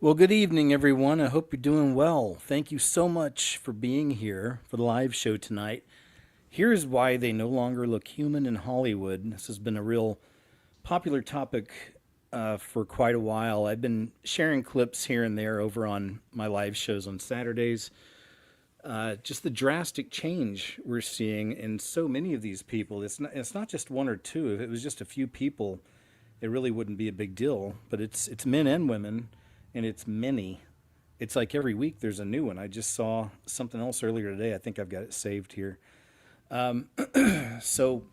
Well, good evening, everyone. I hope you're doing well. Thank you so much for being here for the live show tonight. Here's why they no longer look human in Hollywood. This has been a real popular topic for quite a while. I've been sharing clips here and there over on my live shows on Saturdays. Just the drastic change we're seeing in so many of these people. It's not just one or two. If it was just a few people, it really wouldn't be a big deal. But it's men and women, and it's many. It's like every week there's a new one. I just saw something else earlier today. I think I've got it saved here. So,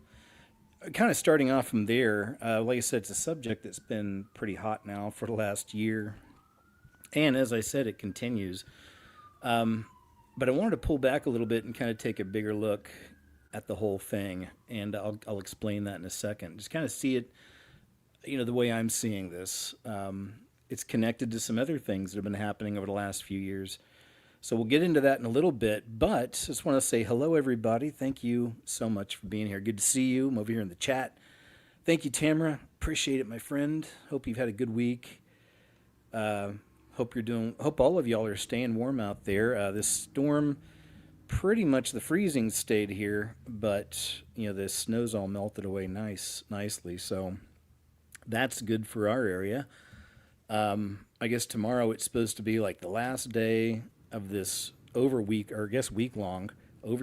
kind of starting off from there, like I said, it's a subject that's been pretty hot now for the last year. And as I said, it continues. But I wanted to pull back a little bit and kind of take a bigger look at the whole thing. And I'll explain that in a second. Just kind of see it, the way I'm seeing this. It's connected to some other things that have been happening over the last few years. So we'll get into that in a little bit, but just want to say hello, everybody. Thank you so much for being here. Good to see you. I'm over here in the chat. Thank you, Tamara. Appreciate it, my friend. Hope you've had a good week. Hope all of y'all are staying warm out there. This storm, pretty much the freezing stayed here, but the snow's all melted away nicely. So that's good for our area. I guess tomorrow it's supposed to be like the last day of this week long,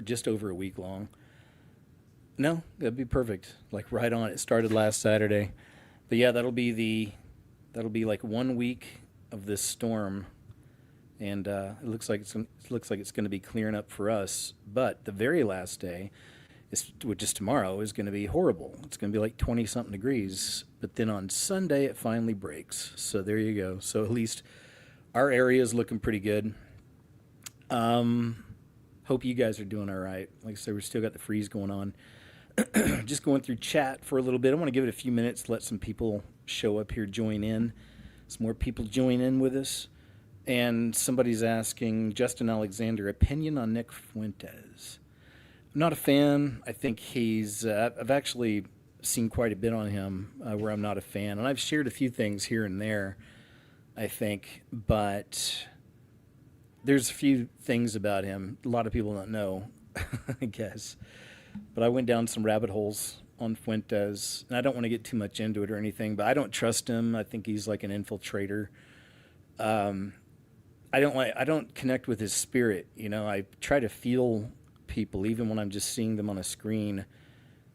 just over a week long. No, that'd be perfect. Like right on. It started last Saturday, but yeah, that'll be like 1 week of this storm, and it looks like it's going to be clearing up for us. But the very last day, which is tomorrow, is going to be horrible. It's going to be like 20 something degrees. But then on Sunday it finally breaks. So there you go. So at least our area is looking pretty good. Hope you guys are doing all right. Like I said, we still got the freeze going on. Just going through chat for a little bit. I want to give it a few minutes to let some people show up here, join in. Some more people join in with us. And somebody's asking, Justin Alexander, opinion on Nick Fuentes. I'm not a fan. I think I've actually seen quite a bit on him where I'm not a fan. And I've shared a few things here and there, I think. But there's a few things about him a lot of people don't know, I guess. But I went down some rabbit holes on Fuentes, and I don't want to get too much into it or anything, but I don't trust him. I think he's like an infiltrator. I don't connect with his spirit. I try to feel people even when I'm just seeing them on a screen,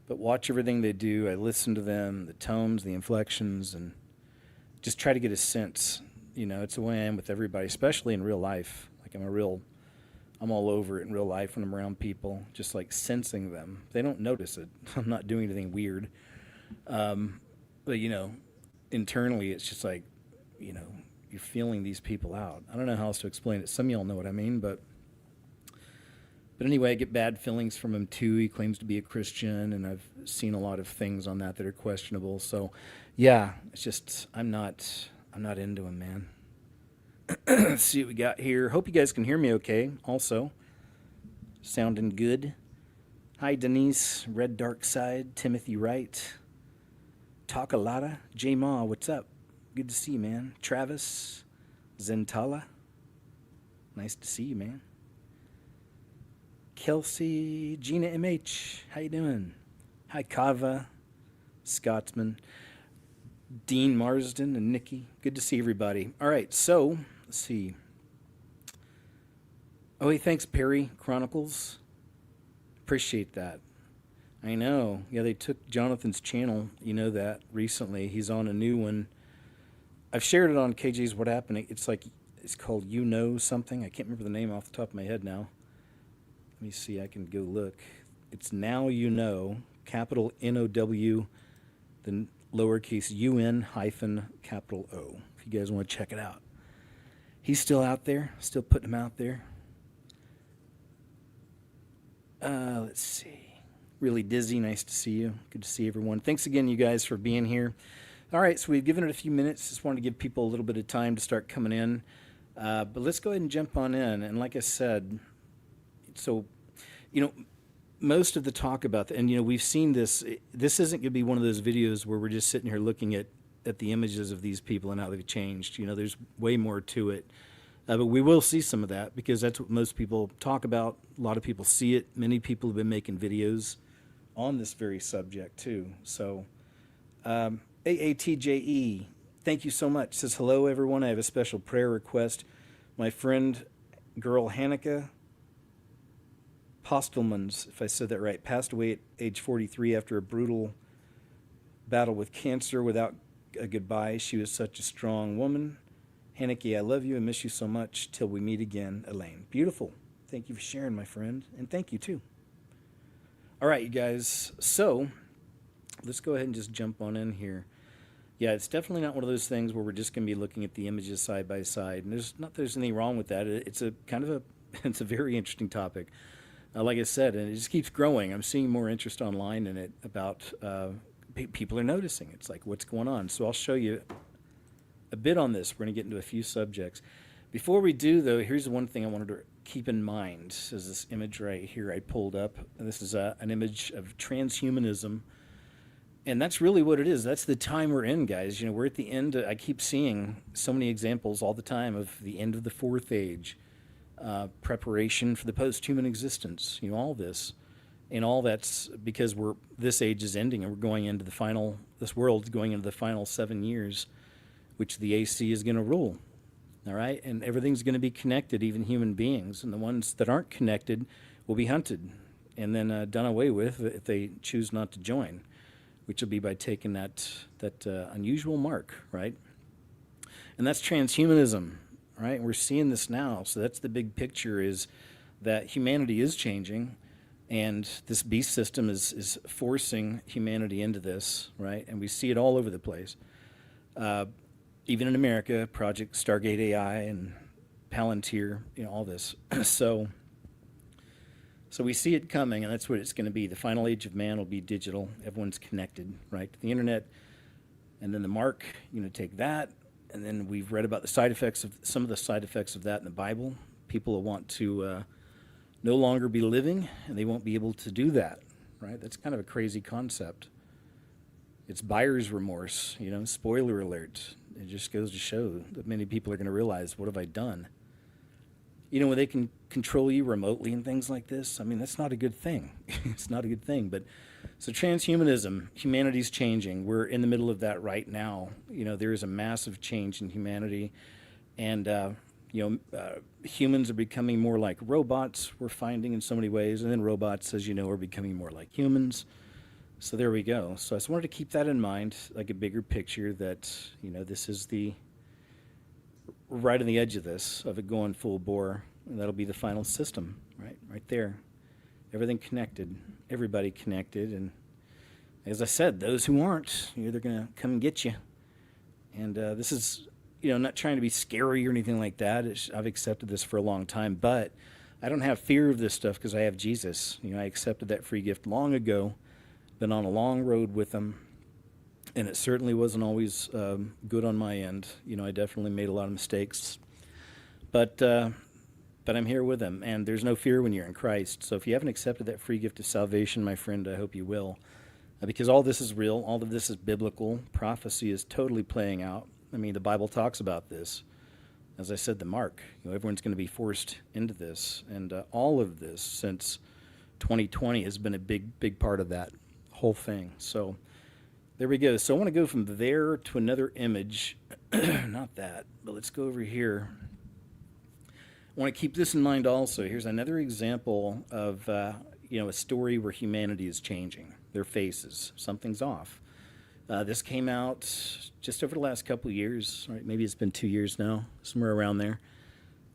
but watch everything they do. I listen to them, the tones, the inflections, and just try to get a sense. It's the way I am with everybody, especially in real life. Like I'm all over it in real life when I'm around people, just like sensing them. They don't notice it. I'm not doing anything weird. But internally it's just like, you're feeling these people out. I don't know how else to explain it. Some of y'all know what I mean, but anyway, I get bad feelings from him too. He claims to be a Christian, and I've seen a lot of things on that are questionable. So yeah, it's just, I'm not into him, man. Let's see what we got here. Hope you guys can hear me okay. Also, sounding good. Hi, Denise, Red Dark Side, Timothy Wright, Takalata, J Ma, what's up? Good to see you, man. Travis, Zentala, nice to see you, man. Kelsey, Gina MH, how you doing? Hi, Kava, Scotsman, Dean Marsden, and Nikki. Good to see everybody. All right, so let's see. Oh, hey, thanks, Perry Chronicles. Appreciate that. I know. Yeah, they took Jonathan's channel, that, recently. He's on a new one. I've shared it on KJ's What Happened. It's called something. I can't remember the name off the top of my head now. Let me see. I can go look. It's Now capital N-O-W, then lowercase U-N hyphen capital O, if you guys want to check it out. He's still out there, still putting them out there. Let's see. Really dizzy. Nice to see you. Good to see everyone. Thanks again, you guys, for being here. All right, so we've given it a few minutes. Just wanted to give people a little bit of time to start coming in. But let's go ahead and jump on in. And like I said, so, most of the talk about, and we've seen this. This isn't going to be one of those videos where we're just sitting here looking at at the images of these people and how they've changed. You know, there's way more to it. But we will see some of that because that's what most people talk about. A lot of people see it. Many people have been making videos on this very subject too. So AATJE, thank you so much. Says, hello, everyone. I have a special prayer request. My friend, girl Hanukkah Postelmans, if I said that right, passed away at age 43 after a brutal battle with cancer without a goodbye. She was such a strong woman. Hanukkah, I love you and miss you so much. Till we meet again, Elaine. Beautiful. Thank you for sharing, my friend. And thank you, too. All right, you guys. So let's go ahead and just jump on in here. Yeah, it's definitely not one of those things where we're just going to be looking at the images side by side. And there's anything wrong with that. It's a kind of it's a very interesting topic. Like I said, and it just keeps growing. I'm seeing more interest online in it about people are noticing. It's like, what's going on? So I'll show you a bit on this. We're going to get into a few subjects. Before we do, though, here's the one thing I wanted to keep in mind. Is this image right here I pulled up. And this is an image of transhumanism. And that's really what it is. That's the time we're in, guys. You know, we're at the end. I keep seeing so many examples all the time of the end of the fourth age. Preparation for the post-human existence, you know, all this. And all that's because this age is ending and we're going into this world's going into the final 7 years, which the AC is going to rule, all right? And everything's going to be connected, even human beings. And the ones that aren't connected will be hunted and then done away with if they choose not to join, which will be by taking that unusual mark, right? And that's transhumanism. Right, we're seeing this now. So that's the big picture, is that humanity is changing, and this beast system is forcing humanity into this, right? And we see it all over the place. Even in America, Project Stargate AI and Palantir, you know, all this. So we see it coming, and that's what it's going to be. The final age of man will be digital. Everyone's connected, right, to the internet. And then the mark, you know, take that. And then we've read about some of the side effects of that in the Bible. People will want to no longer be living, and they won't be able to do that, right? That's kind of a crazy concept. It's buyer's remorse, you know, spoiler alert. It just goes to show that many people are going to realize, what have I done? You know, when they can control you remotely and things like this, I mean, that's not a good thing. It's not a good thing. But so transhumanism, humanity's changing. We're in the middle of that right now. You know, there is a massive change in humanity. And, humans are becoming more like robots, we're finding in so many ways. And then robots, as you know, are becoming more like humans. So there we go. So I just wanted to keep that in mind, like a bigger picture that, you know, this is right on the edge of this, of it going full bore. And that'll be the final system, right there. Everything connected, everybody connected. And as I said, those who aren't, you know, they're going to come and get you. And this is, you know, not trying to be scary or anything like that. I've accepted this for a long time, but I don't have fear of this stuff because I have Jesus. You know, I accepted that free gift long ago, been on a long road with him. And it certainly wasn't always good on my end. You know, I definitely made a lot of mistakes. But I'm here with him, and there's no fear when you're in Christ. So if you haven't accepted that free gift of salvation, my friend, I hope you will. Because all this is real. All of this is biblical. Prophecy is totally playing out. I mean, the Bible talks about this. As I said, the mark. You know, everyone's going to be forced into this. And all of this since 2020 has been a big part of that whole thing. So there we go. So I want to go from there to another image. Not that, but let's go over here. I want to keep this in mind also. Here's another example of a story where humanity is changing. Their faces. Something's off. This came out just over the last couple of years. Right? Maybe it's been 2 years now, somewhere around there.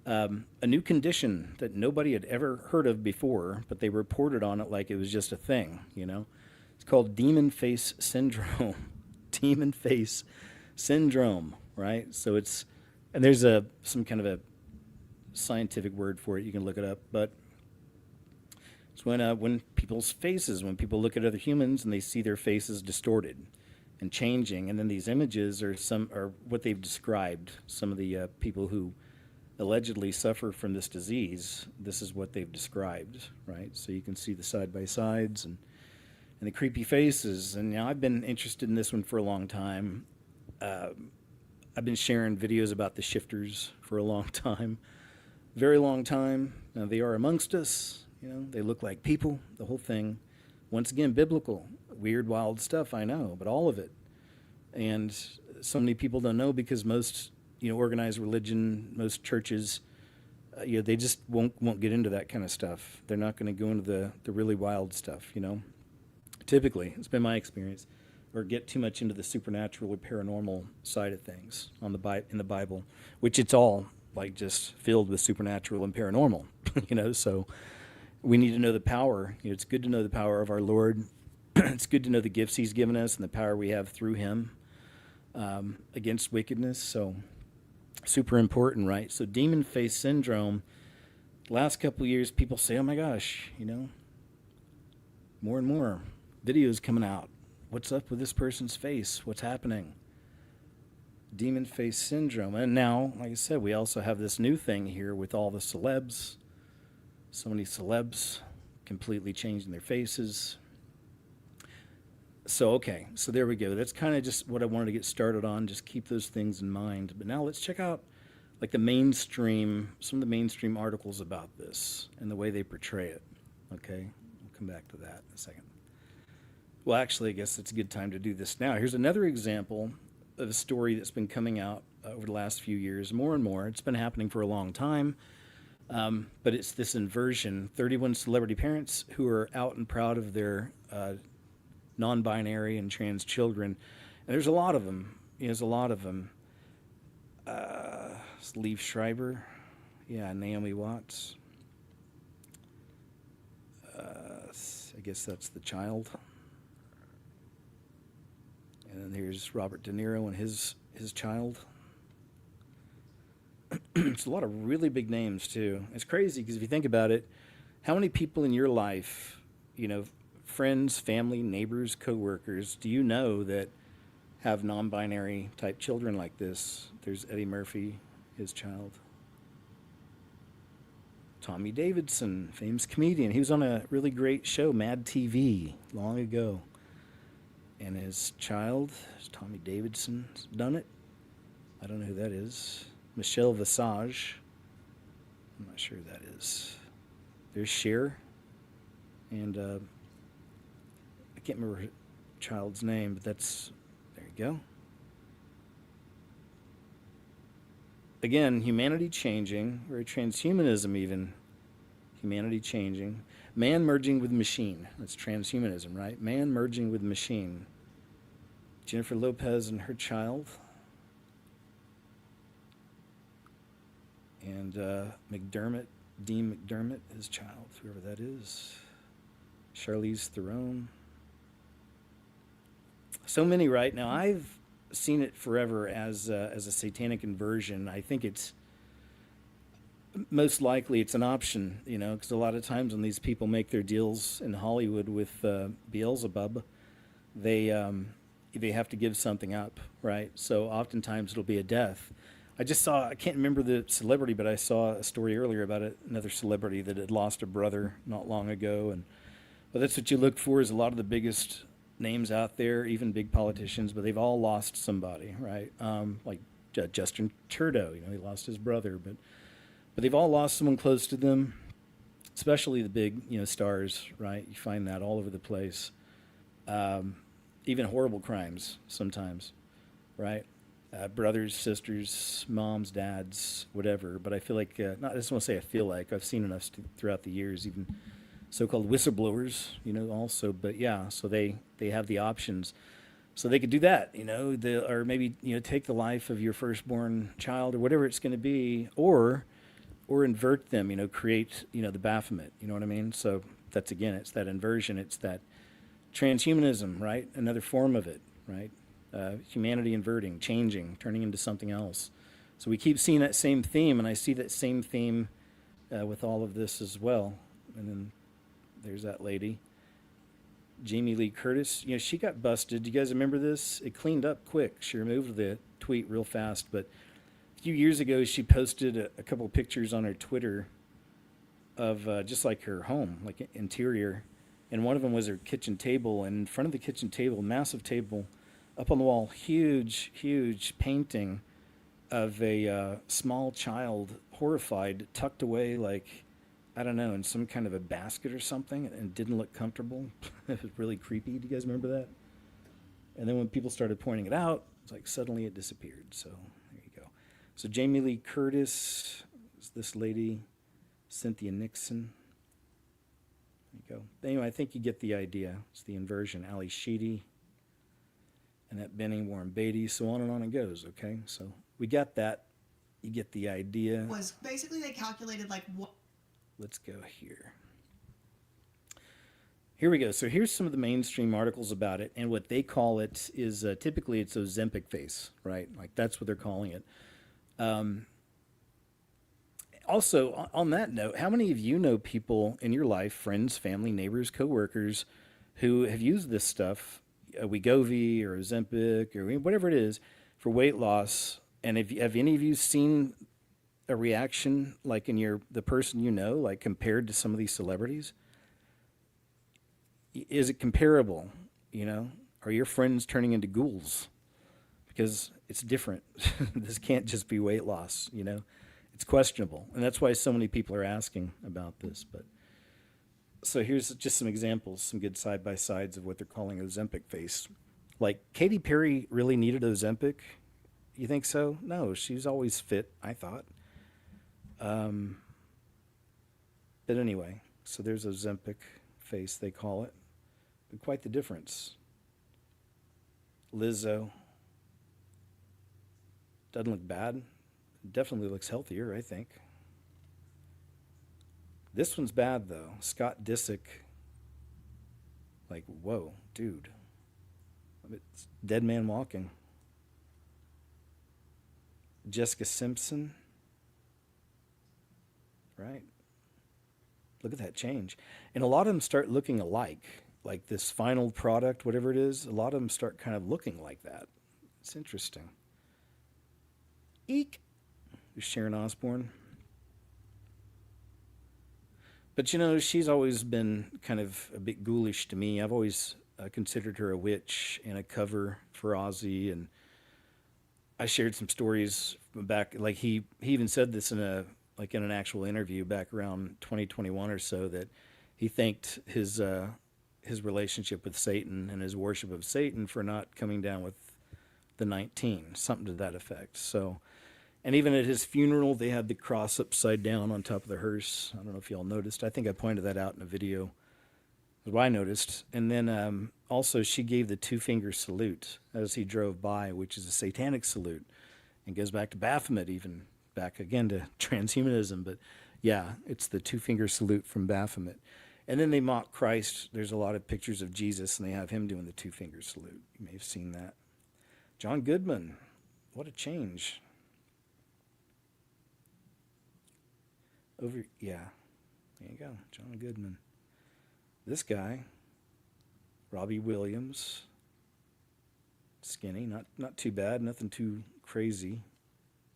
A new condition that nobody had ever heard of before, but they reported on it like it was just a thing, you know. It's called demon face syndrome. Demon face syndrome, right? So and there's some kind of a scientific word for it. You can look it up, but it's when people look at other humans and they see their faces distorted and changing, and then these images are what they've described. Some of the people who allegedly suffer from this disease, this is what they've described, right? So you can see the side-by-sides and the creepy faces. And I've been interested in this one for a long time. I've been sharing videos about the shifters for a long time, very long time. Now, they are amongst us. They look like people, the whole thing. Once again, biblical, weird, wild stuff, I know, but all of it. And so many people don't know because most, organized religion, most churches, they just won't get into that kind of stuff. They're not going to go into the really wild stuff, Typically, it's been my experience, or get too much into the supernatural or paranormal side of things in the Bible, which it's all like just filled with supernatural and paranormal, So we need to know the power. It's good to know the power of our Lord. It's good to know the gifts He's given us and the power we have through Him against wickedness. So super important, right? So demon face syndrome. Last couple of years, people say, "Oh my gosh, more and more videos coming out. What's up with this person's face? What's happening?" Demon face syndrome. And now, like I said, we also have this new thing here with all the celebs. So many celebs completely changing their faces. So there we go. That's kind of just what I wanted to get started on. Just keep those things in mind. But now let's check out like some of the mainstream articles about this and the way they portray it. Okay, we'll come back to that in a second. Well, actually, I guess it's a good time to do this now. Here's another example of a story that's been coming out over the last few years, more and more. It's been happening for a long time, but it's this inversion. 31 celebrity parents who are out and proud of their non-binary and trans children. And there's a lot of them. Liev Schreiber. Yeah, Naomi Watts. I guess that's the child. And then here's Robert De Niro and his child. It's a lot of really big names, too. It's crazy because if you think about it, how many people in your life, friends, family, neighbors, coworkers, do you know that have non-binary type children like this? There's Eddie Murphy, his child. Tommy Davidson, famous comedian. He was on a really great show, Mad TV, long ago. And his child, Tommy Davidson, done it. I don't know who that is. Michelle Visage. I'm not sure who that is. There's Cher. And I can't remember her child's name, but there you go. Again, humanity changing, or transhumanism even. Humanity changing. Man merging with machine. That's transhumanism, right? Man merging with machine. Jennifer Lopez and her child. And Dean McDermott, his child, whoever that is. Charlize Theron. So many, right? Now, I've seen it forever as a satanic inversion. I think it's most likely it's an option, because a lot of times when these people make their deals in Hollywood with Beelzebub, they have to give something up, right? So oftentimes it'll be a death. I can't remember the celebrity, but I saw a story earlier about another celebrity that had lost a brother not long ago. But that's what you look for is a lot of the biggest names out there, even big politicians, but they've all lost somebody, right? Like Justin Trudeau, he lost his brother, but they've all lost someone close to them, especially the big, stars, right? You find that all over the place. Even horrible crimes sometimes, right? Brothers, sisters, moms, dads, whatever. But I feel like, I just want to say I feel like, I've seen enough throughout the years, even so-called whistleblowers, also. But yeah, so they have the options. So they could do that, or maybe, take the life of your firstborn child or whatever it's going to be, or invert them, create, the Baphomet, you know what I mean? So that's, again, it's that inversion. It's that transhumanism, right? Another form of it, right? Humanity inverting, changing, turning into something else. So we keep seeing that same theme, and I see that same theme with all of this as well. And then there's that lady, Jamie Lee Curtis. She got busted. Do you guys remember this? It cleaned up quick. She removed the tweet real fast, but a few years ago, she posted a couple of pictures on her Twitter of just like her home, like interior, and one of them was her kitchen table, and in front of the kitchen table, massive table, Up on the wall, huge, huge painting of a small child, horrified, tucked away like, I don't know, in some kind of a basket or something, and didn't look comfortable. It was really creepy. Do you guys remember that? And then when people started pointing it out, it's like suddenly it disappeared. So there you go. So Jamie Lee Curtis is this lady, Cynthia Nixon. There you go. Anyway, I think you get the idea. It's the inversion. Ali Sheedy, Annette Bening, Warren Beatty, so on it goes. Okay, so we got that. You get the idea. Was basically they calculated like what. Let's go here. Here we go. So here's some of the mainstream articles about it, and what they call it is typically it's Ozempic face, right? Like that's what they're calling it. Also, on that note, how many of you know people in your life, friends, family, neighbors, coworkers, who have used this stuff, Wegovy or Ozempic or whatever it is, for weight loss? And have any of you seen a reaction like in the person you know, like compared to some of these celebrities? Is it comparable? You know, are your friends turning into ghouls? Because it's different. This can't just be weight loss, you know? It's questionable. And that's why so many people are asking about this. But so here's just some examples, some good side-by-sides of what they're calling Ozempic face. Like, Katy Perry really needed Ozempic? You think so? No, she's always fit, I thought. But anyway, so there's Ozempic face, they call it. But quite the difference. Lizzo. Doesn't look bad. Definitely looks healthier, I think. This one's bad, though. Scott Disick. Like, whoa, dude. It's dead man walking. Jessica Simpson. Right? Look at that change. And a lot of them start looking alike. Like this final product, whatever it is, a lot of them start kind of looking like that. It's interesting. Eek. There's Sharon Osbourne. But you know, she's always been kind of a bit ghoulish to me. I've always considered her a witch and a cover for Ozzy. And I shared some stories back, like he even said this in an actual interview back around 2021 or so, that he thanked his relationship with Satan and his worship of Satan for not coming down with the 19, something to that effect. So, and even at his funeral, they had the cross upside down on top of the hearse. I don't know if y'all noticed. I think I pointed that out in a video. That's what I noticed. And then also she gave the two-finger salute as he drove by, which is a satanic salute. And goes back to Baphomet, even back again to transhumanism. But yeah, it's the two-finger salute from Baphomet. And then they mock Christ. There's a lot of pictures of Jesus, and they have him doing the two-finger salute. You may have seen that. John Goodman. What a change. Yeah, there you go, John Goodman. This guy, Robbie Williams, skinny, not too bad, nothing too crazy,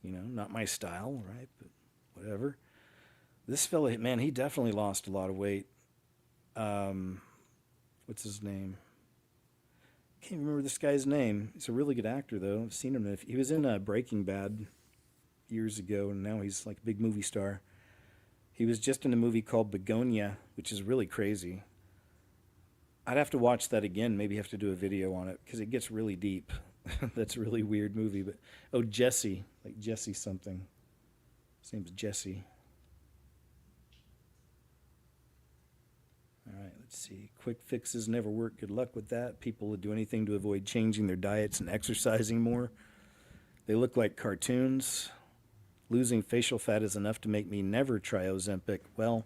you know, not my style, right? But whatever. This fella, man, he definitely lost a lot of weight. What's his name? Can't remember this guy's name. He's a really good actor, though. I've seen him. He was in Breaking Bad years ago, and now he's like a big movie star. He was just in a movie called Begonia, which is really crazy. I'd have to watch that again. Maybe have to do a video on it because it gets really deep. That's a really weird movie. But Jesse, like Jesse something. His name's Jesse. All right, let's see. Quick fixes never work. Good luck with that. People would do anything to avoid changing their diets and exercising more. They look like cartoons. Losing facial fat is enough to make me never try Ozempic. Well,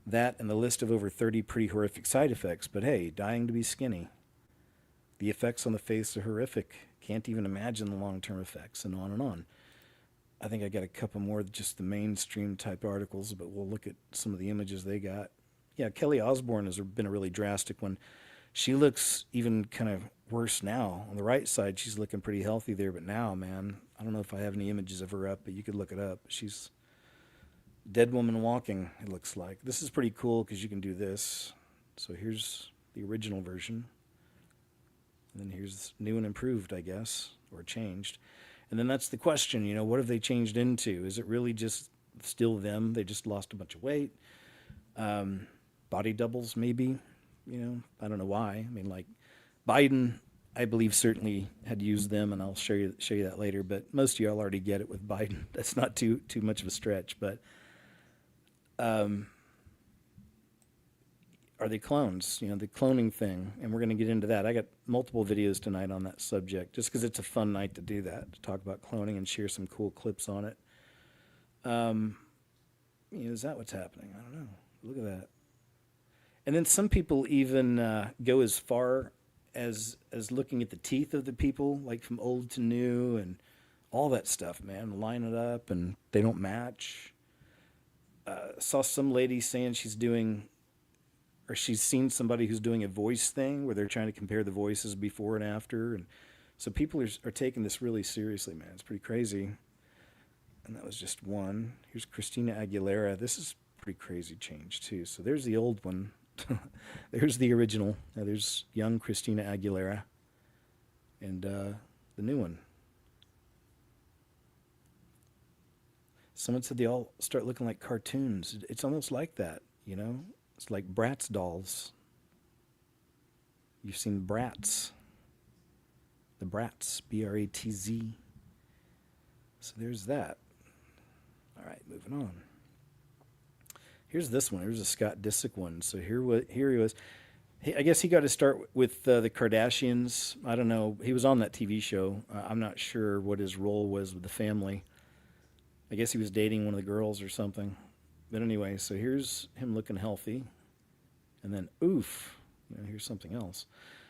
that and the list of over 30 pretty horrific side effects. But hey, dying to be skinny. The effects on the face are horrific. Can't even imagine the long-term effects, and on and on. I think I got a couple more just the mainstream type articles, but we'll look at some of the images they got. Yeah, Kelly Osbourne has been a really drastic one. She looks even kind of worse now. On the right side, she's looking pretty healthy there, but now, man, I don't know if I have any images of her up, but you could look it up. She's dead woman walking, it looks like. This is pretty cool because you can do this. So here's the original version. And then here's new and improved, I guess, or changed. And then that's the question, what have they changed into? Is it really just still them? They just lost a bunch of weight. Body doubles, maybe. I don't know why. I mean, like Biden, I believe certainly had used them, and I'll show you that later. But most of y'all already get it with Biden. That's not too much of a stretch. But are they clones? The cloning thing, and we're going to get into that. I got multiple videos tonight on that subject, just because it's a fun night to do that, to talk about cloning and share some cool clips on it. Is that what's happening? I don't know. Look at that. And then some people even go as far as looking at the teeth of the people, like from old to new, and all that stuff, man. Line it up, and they don't match. Saw some lady saying she's seen somebody who's doing a voice thing where they're trying to compare the voices before and after, and so people are taking this really seriously, man. It's pretty crazy. And that was just one. Here's Christina Aguilera. This is pretty crazy change too. So there's the old one. There's the original. Now there's young Christina Aguilera, and the new one. Someone said they all start looking like cartoons. It's almost like that, It's like Bratz dolls. You've seen Bratz. The Bratz, B-R-A-T-Z. So there's that. All right, moving on. Here's this one. Here's a Scott Disick one. So here he was. I guess he got to start with the Kardashians. I don't know. He was on that TV show. I'm not sure what his role was with the family. I guess he was dating one of the girls or something. But anyway, so here's him looking healthy. And then, oof, here's something else.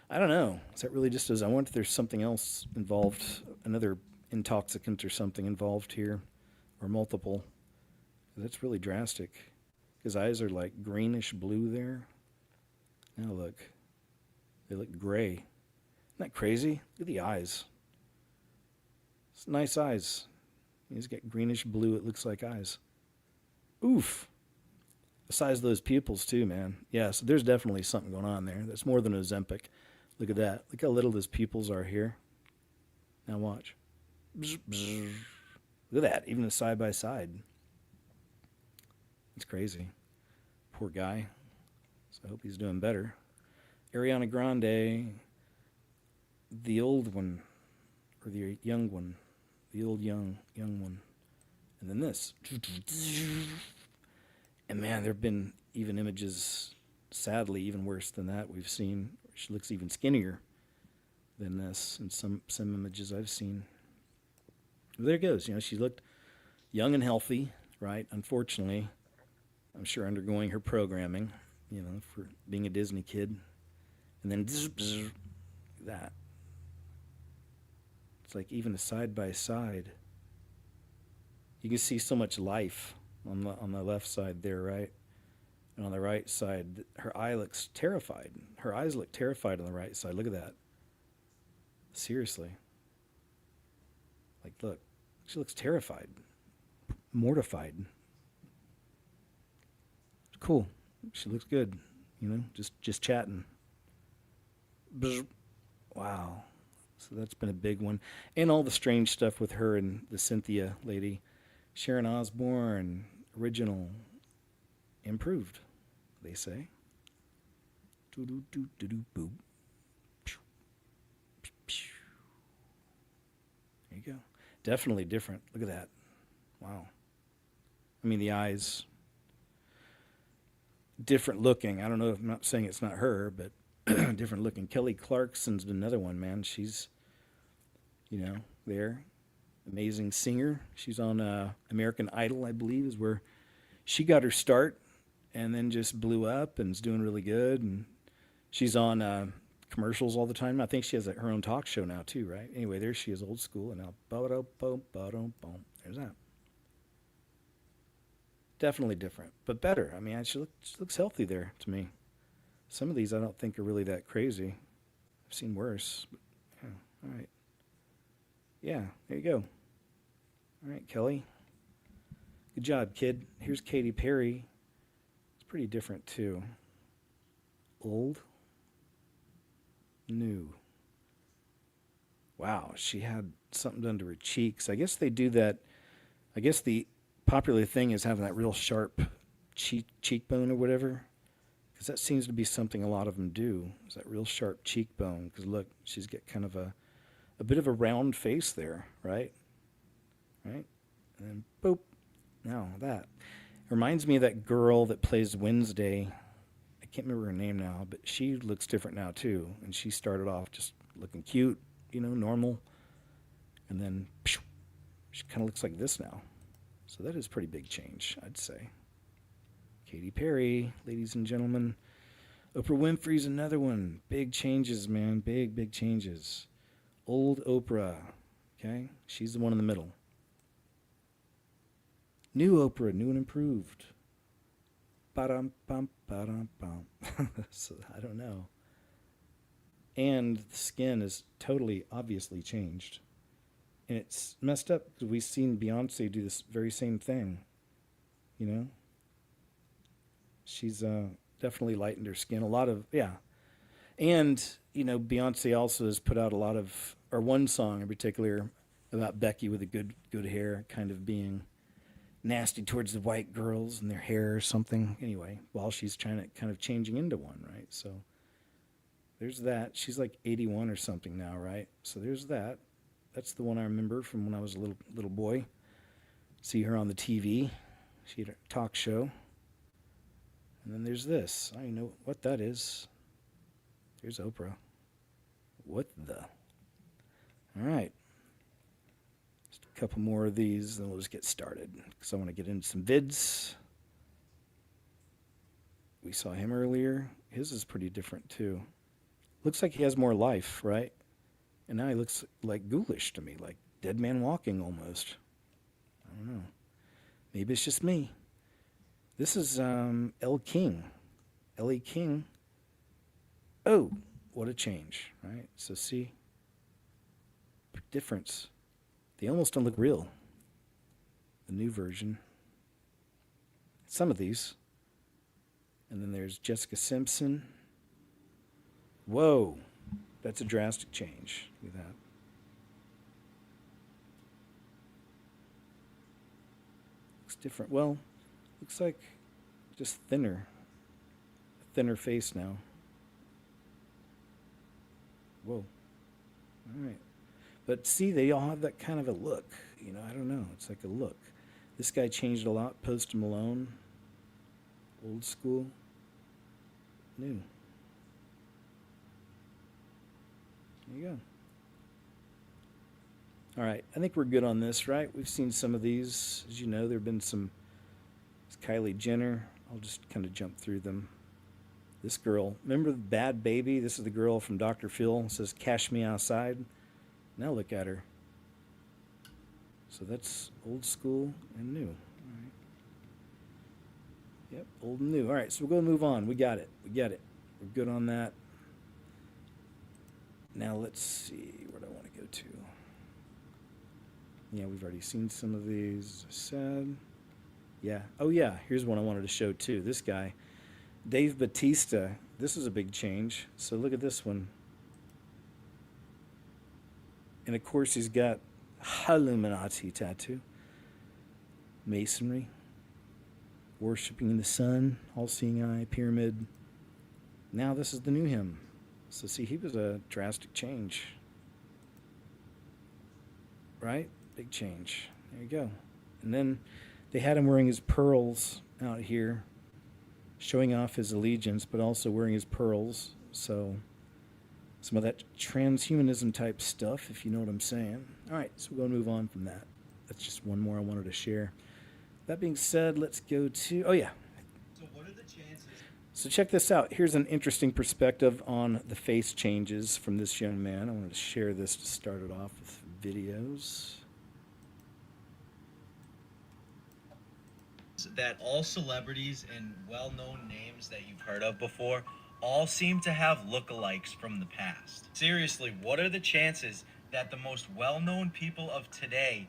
I don't know. Is that really just as I wonder if there's something else involved, another intoxicant or something involved here, or multiple. That's really drastic. His eyes are like greenish blue there. Now look. They look gray. Isn't that crazy? Look at the eyes. It's nice eyes. He's got greenish blue, it looks like eyes. Oof. The size of those pupils too, man. Yeah, so there's definitely something going on there. That's more than Ozempic. Look at that. Look how little those pupils are here. Now watch. Bzz, bzz. Look at that, even the side by side. It's crazy. Poor guy. So I hope he's doing better. Ariana Grande, the old one, or the young one, the old young one, and then this. And man, there have been even images, sadly, even worse than that we've seen. She looks even skinnier than this in some images I've seen. Well, there it goes. She looked young and healthy, right? Unfortunately, I'm sure undergoing her programming, for being a Disney kid. And then that. It's like even a side by side. You can see so much life on the left side there, right? And on the right side, her eye looks terrified. Her eyes look terrified on the right side. Look at that. Seriously. Like, look. She looks terrified. Mortified. Cool. She looks good. Just chatting. Bzz. Wow. So that's been a big one. And all the strange stuff with her and the Cynthia lady. Sharon Osbourne, original, improved, they say. Doo-doo-doo-doo-doo-boo. There you go. Definitely different. Look at that. Wow. I mean, the eyes, different looking. I don't know if I'm not saying it's not her, but different looking. Kelly Clarkson's another one, man. She's, there. Amazing singer. She's on American Idol, I believe, is where she got her start and then just blew up and is doing really good. And she's on commercials all the time. I think she has her own talk show now too, right? Anyway, there she is, old school. And now, there's that. Definitely different, but better. I mean, she looks healthy there to me. Some of these I don't think are really that crazy. I've seen worse. But yeah, all right. Yeah, there you go. All right, Kelly. Good job, kid. Here's Katy Perry. It's pretty different, too. Old. New. Wow, she had something done to her cheeks. I guess they do that. I guess the popular thing is having that real sharp cheekbone or whatever. Because that seems to be something a lot of them do. Is that real sharp cheekbone? Because look, she's got kind of a bit of a round face there, right? Right? And then boop. Now that. Reminds me of that girl that plays Wednesday. I can't remember her name now, but she looks different now too. And she started off just looking cute, normal. And then she kind of looks like this now. So that is a pretty big change, I'd say. Katy Perry, ladies and gentlemen. Oprah Winfrey's another one. Big changes, man. Big, big changes. Old Oprah, okay? She's the one in the middle. New Oprah, new and improved. Ba-dum-bum, ba-dum-bum. So, I don't know. And the skin is totally, obviously changed. And it's messed up because we've seen Beyonce do this very same thing. She's definitely lightened her skin. A lot of, yeah. And, Beyonce also has put out a lot of, or one song in particular, about Becky with the good hair kind of being nasty towards the white girls and their hair or something. Anyway, while she's trying to kind of changing into one, right? So there's that. She's like 81 or something now, right? So there's that. That's the one I remember from when I was a little boy. See her on the TV. She had a talk show. And then there's this. I don't even know what that is. Here's Oprah. What the? All right. Just a couple more of these, then we'll just get started. Because I want to get into some vids. We saw him earlier. His is pretty different, too. Looks like he has more life, right? And now he looks like ghoulish to me, like dead man walking almost. I don't know. Maybe it's just me. This is L. King. L.E. King. Oh, what a change, right? So see, difference. They almost don't look real. The new version. Some of these. And then there's Jessica Simpson. Whoa, that's a drastic change. Look at that. Looks different. Well, looks like just thinner. A thinner face now. Whoa. All right. But see, they all have that kind of a look. I don't know. It's like a look. This guy changed a lot. Post Malone. Old school. New. There you go. All right. I think we're good on this, right? We've seen some of these. As you know, there have been some. It's Kylie Jenner. I'll just kind of jump through them. This girl. Remember the Bad Baby? This is the girl from Dr. Phil. It says, "Cash me outside." Now look at her. So that's old school and new. All right. Yep, old and new. All right, so we're going to move on. We got it. We get it. We're good on that. Now let's see. Where do I want to go to? Yeah, we've already seen some of these. Said. Yeah. Oh, yeah. Here's one I wanted to show, too. This guy, Dave Bautista. This is a big change. So look at this one. And, of course, he's got Illuminati tattoo. Masonry. Worshipping in the sun. All-seeing eye. Pyramid. Now this is the new him. So, see, he was a drastic change. Right? Big change. There you go. And then they had him wearing his pearls out here, showing off his allegiance, but also wearing his pearls. So some of that transhumanism type stuff, if you know what I'm saying. All right, so we're going to move on from that. That's just one more I wanted to share. That being said, let's go to, oh yeah. So what are the chances? So check this out. Here's an interesting perspective on the face changes from this young man. I wanted to share this to start it off with videos. That all celebrities and well-known names that you've heard of before all seem to have lookalikes from the past. Seriously, what are the chances that the most well-known people of today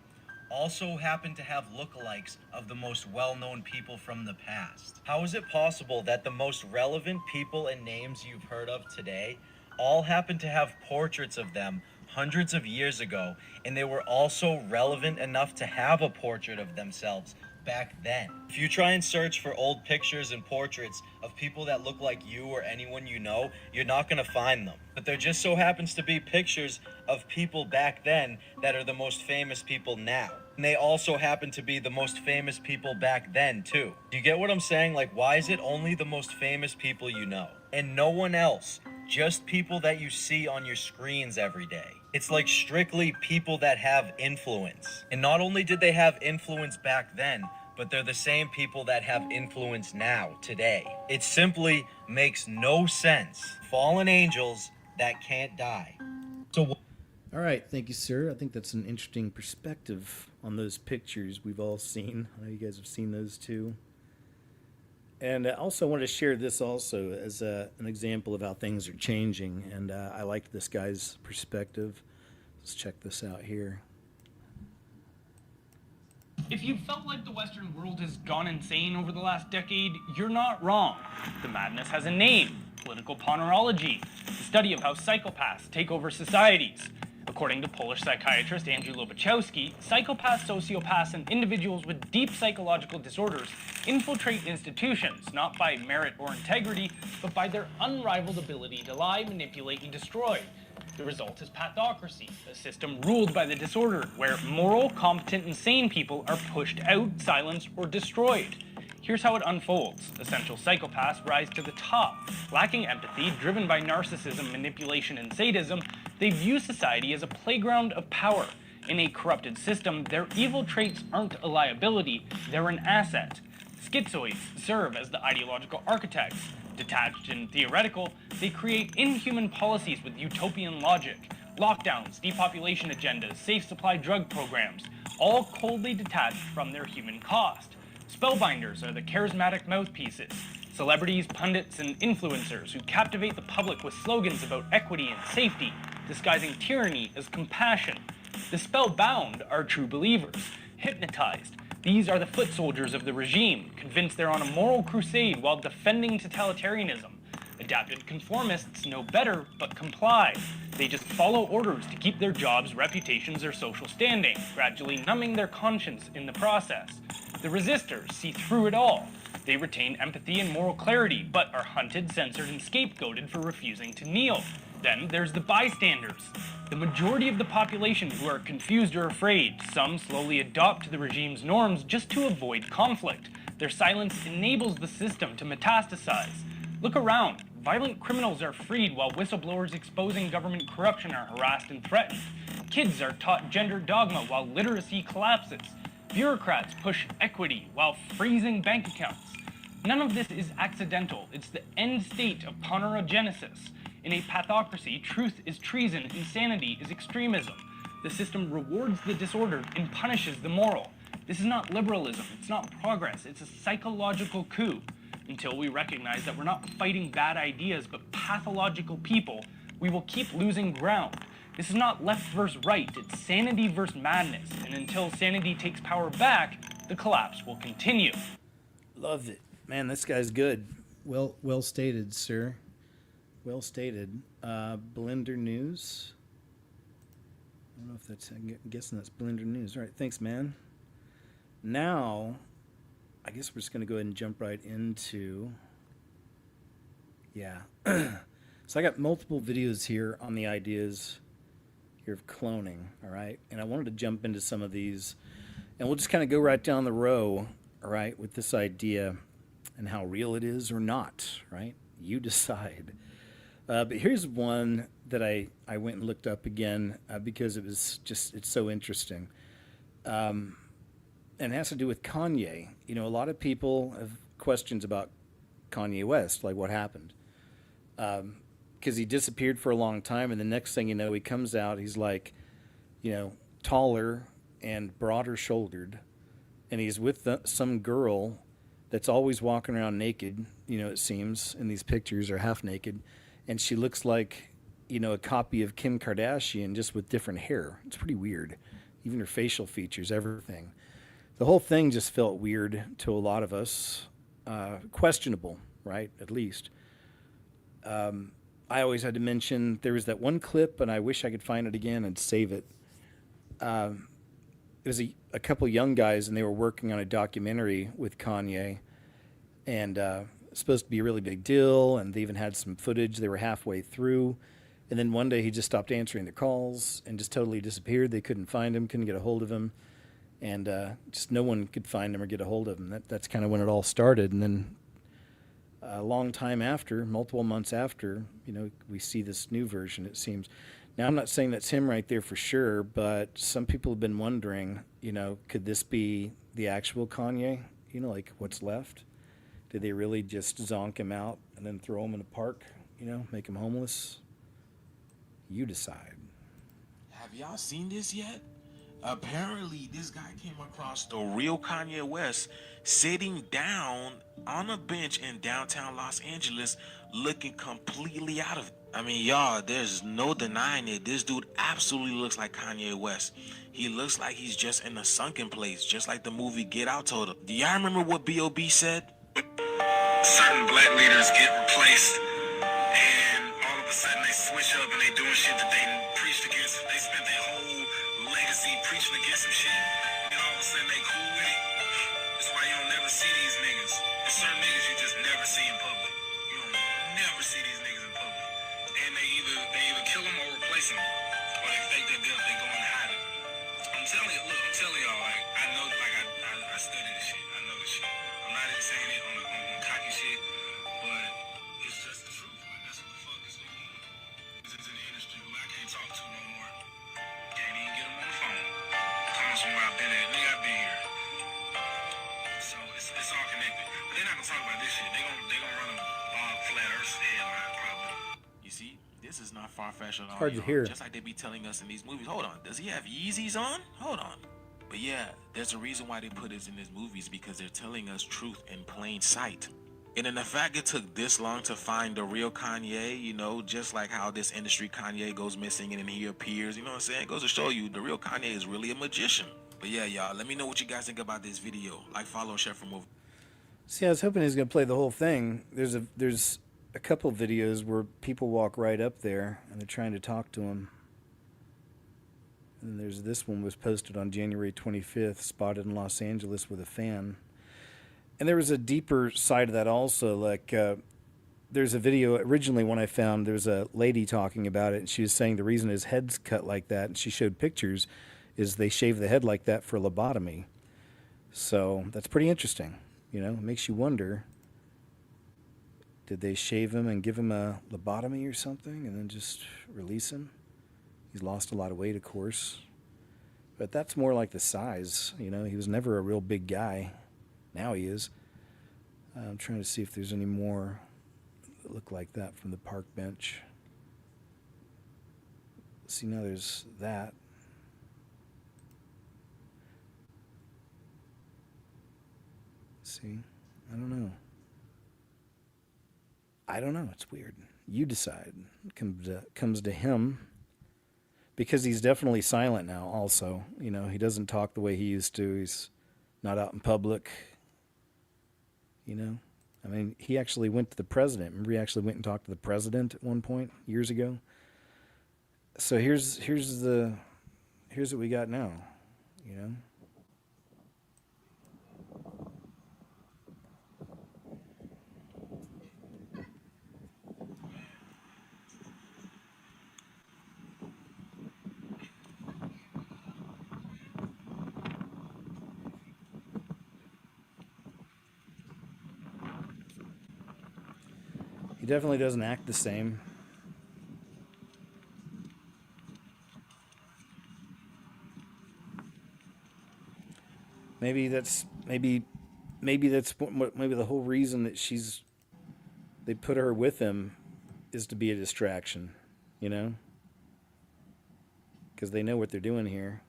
also happen to have lookalikes of the most well-known people from the past? How is it possible that the most relevant people and names you've heard of today all happen to have portraits of them hundreds of years ago, and they were also relevant enough to have a portrait of themselves back then. If you try and search for old pictures and portraits of people that look like you or anyone you know, you're not going to find them. But there just so happens to be pictures of people back then that are the most famous people now. And they also happen to be the most famous people back then too. Do you get what I'm saying? Like, why is it only the most famous people you know and no one else? Just people that you see on your screens every day. It's like strictly people that have influence. And not only did they have influence back then, but they're the same people that have influence now, today. It simply makes no sense. Fallen angels that can't die. So All right, thank you, sir. I think that's an interesting perspective on those pictures we've all seen. I know you guys have seen those too. And I also wanted to share this also as an example of how things are changing. And I liked this guy's perspective. Let's check this out here. If you felt like the Western world has gone insane over the last decade, you're not wrong. The madness has a name: political ponerology, the study of how psychopaths take over societies. According to Polish psychiatrist Andrew Lobachowski, psychopaths, sociopaths, and individuals with deep psychological disorders infiltrate institutions not by merit or integrity, but by their unrivaled ability to lie, manipulate, and destroy. The result is pathocracy, a system ruled by the disordered, where moral, competent, and sane people are pushed out, silenced, or destroyed. Here's how it unfolds. Essential psychopaths rise to the top. Lacking empathy, driven by narcissism, manipulation, and sadism, they view society as a playground of power. In a corrupted system, their evil traits aren't a liability, they're an asset. Schizoids serve as the ideological architects. Detached and theoretical, they create inhuman policies with utopian logic. Lockdowns, depopulation agendas, safe supply drug programs, all coldly detached from their human cost. Spellbinders are the charismatic mouthpieces, celebrities, pundits, and influencers who captivate the public with slogans about equity and safety, disguising tyranny as compassion. The spellbound are true believers, hypnotized. These are the foot soldiers of the regime, convinced they're on a moral crusade while defending totalitarianism. Adapted conformists know better, but comply. They just follow orders to keep their jobs, reputations, or social standing, gradually numbing their conscience in the process. The resistors see through it all. They retain empathy and moral clarity, but are hunted, censored, and scapegoated for refusing to kneel. Then there's the bystanders, the majority of the population who are confused or afraid. Some slowly adopt to the regime's norms just to avoid conflict. Their silence enables the system to metastasize. Look around. Violent criminals are freed while whistleblowers exposing government corruption are harassed and threatened. Kids are taught gender dogma while literacy collapses. Bureaucrats push equity while freezing bank accounts. None of this is accidental. It's the end state of ponerogenesis. In a pathocracy, truth is treason, insanity is extremism. The system rewards the disordered and punishes the moral. This is not liberalism, it's not progress, it's a psychological coup. Until we recognize that we're not fighting bad ideas but pathological people, we will keep losing ground. This is not left versus right, it's sanity versus madness. And until sanity takes power back, the collapse will continue. Love it. Man, this guy's good. Well stated, sir. Well stated. Blender News. I don't know if that's, I'm guessing that's Blender News. All right, thanks, man. Now, I guess we're just going to go ahead and jump right into, yeah. So I got multiple videos here on the ideas here of cloning, all right? And I wanted to jump into some of these, and we'll just kind of go right down the row, all right, with this idea and how real it is or not, right? You decide. But here's one that I went and looked up again because it was just, it's so interesting. And it has to do with Kanye. You know, a lot of people have questions about Kanye West, like what happened. Because he disappeared for a long time, and the next thing you know, he comes out, he's like, you know, taller and broader shouldered, and he's with some girl that's always walking around naked, you know, it seems, in these pictures, or half naked, and she looks like, you know, a copy of Kim Kardashian, just with different hair. It's pretty weird. Even her facial features, everything. The whole thing just felt weird to a lot of us. Questionable, right? At least. I always had to mention there was that one clip, and I wish I could find it again and save it. It was a couple young guys, and they were working on a documentary with Kanye, and it's supposed to be a really big deal, and they even had some footage. They were halfway through, and then one day he just stopped answering their calls and just totally disappeared. They couldn't find him, couldn't get a hold of him, and just no one could find him or get a hold of him. That's kind of when it all started, and then a long time after, multiple months after, we see this new version, it seems. Now, I'm not saying that's him right there for sure, but some people have been wondering, could this be the actual Kanye? Like what's left? Did they really just zonk him out and then throw him in a park, make him homeless? You decide. Have y'all seen this yet? Apparently, this guy came across the real Kanye West sitting down on a bench in downtown Los Angeles looking completely out of it. I mean, y'all, there's no denying it. This dude absolutely looks like Kanye West. He looks like he's just in a sunken place, just like the movie Get Out told him. Do y'all remember what B.O.B. said? Certain black leaders get replaced, and all of a sudden they switch up and they doing shit that they preached against. They spent their whole legacy preaching against some shit, and all of a sudden they cool with it. That's why you don't never see these niggas. There's certain niggas you just never see in public. You don't never see these niggas in public. And they either kill them or replace them, or they fake their death. They go and hide it. I'm telling y'all, like I study this shit. I know this shit. I'm not even saying it on cocky shit, but it's just the truth. Like that's what the fuck is going on. This is an industry who I can't talk to no more. Can't even get them on the phone. Calling somewhere I've been at. Nigga, I've been here. So it's all connected. But they're not gonna talk about this shit. They gonna run a flat Earth headline probably. You see, this is not far-fetched at all. hard to hear. Just like they be telling us in these movies. Hold on, does he have Yeezys on? Hold on. But yeah, there's a reason why they put this in these movies, because they're telling us truth in plain sight. And in the fact it took this long to find the real Kanye, just like how this industry Kanye goes missing and then he appears, you know what I'm saying? It goes to show you the real Kanye is really a magician. But yeah, y'all, let me know what you guys think about this video. Like, follow, and share for more. See, I was hoping he was going to play the whole thing. There's a couple videos where people walk right up there and they're trying to talk to him. And there's this one was posted on January 25th, spotted in Los Angeles with a fan. And there was a deeper side of that also. Like, there's a video, originally when I found, there was a lady talking about it, and she was saying the reason his head's cut like that, and she showed pictures, is they shave the head like that for lobotomy. So that's pretty interesting. It makes you wonder, did they shave him and give him a lobotomy or something and then just release him? He's lost a lot of weight, of course. But that's more like the size. He was never a real big guy. Now he is. I'm trying to see if there's any more that look like that from the park bench. See, now there's that. See, I don't know. It's weird. You decide. It comes to him. Because he's definitely silent now also. He doesn't talk the way he used to. He's not out in public. I mean, he actually went to the president. Remember, he actually went and talked to the president at one point years ago. So here's what we got now, He definitely doesn't act the same. Maybe that's the whole reason that they put her with him is to be a distraction, because they know what they're doing here.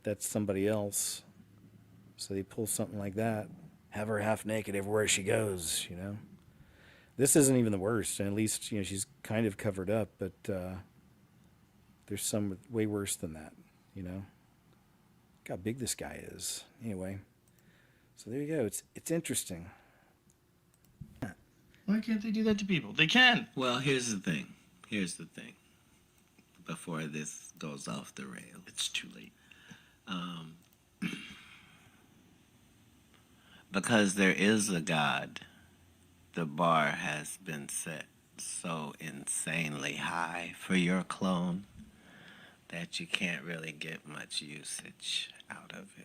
That's somebody else, so they pull something like that. Have her half naked everywhere she goes, This isn't even the worst, and at least, she's kind of covered up, but there's some way worse than that, Look how big this guy is. Anyway, so there you go. It's interesting. Well, Why can't they do that to people? They can. Well, here's the thing. Before this goes off the rails, It's too late. Because there is a God, the bar has been set so insanely high for your clone that you can't really get much usage out of it.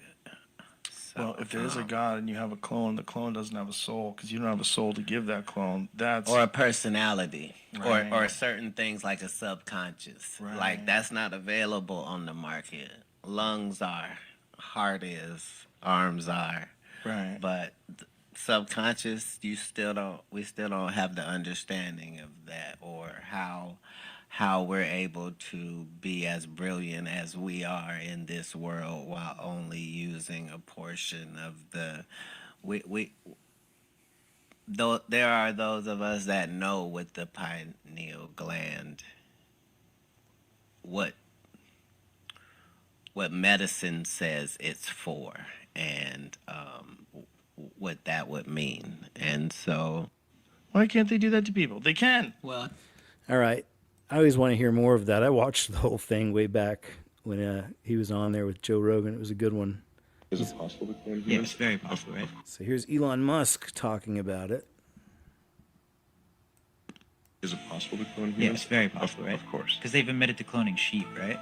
So, Well, if there is a God and you have a clone, the clone doesn't have a soul because you don't have a soul to give that clone. That's or a personality, Right. or certain things like a subconscious. Right. Like that's not available on the market. Lungs are, heart is, arms are, right. but subconscious, we still don't have the understanding of that, or how we're able to be as brilliant as we are in this world while only using a portion of the though there are those of us that know with the pineal gland what medicine says it's for, and what that would mean. And so Why can't they do that to people? They can. well, All right. I always want to hear more of that. I watched the whole thing way back when he was on there with Joe Rogan. It was a good one. Is it possible to clone humans? yeah, it's very possible, right? So here's Elon Musk talking about it. Is it possible to clone Yeah, humans? it's very possible, right? Of course. Because they've admitted to cloning sheep, right?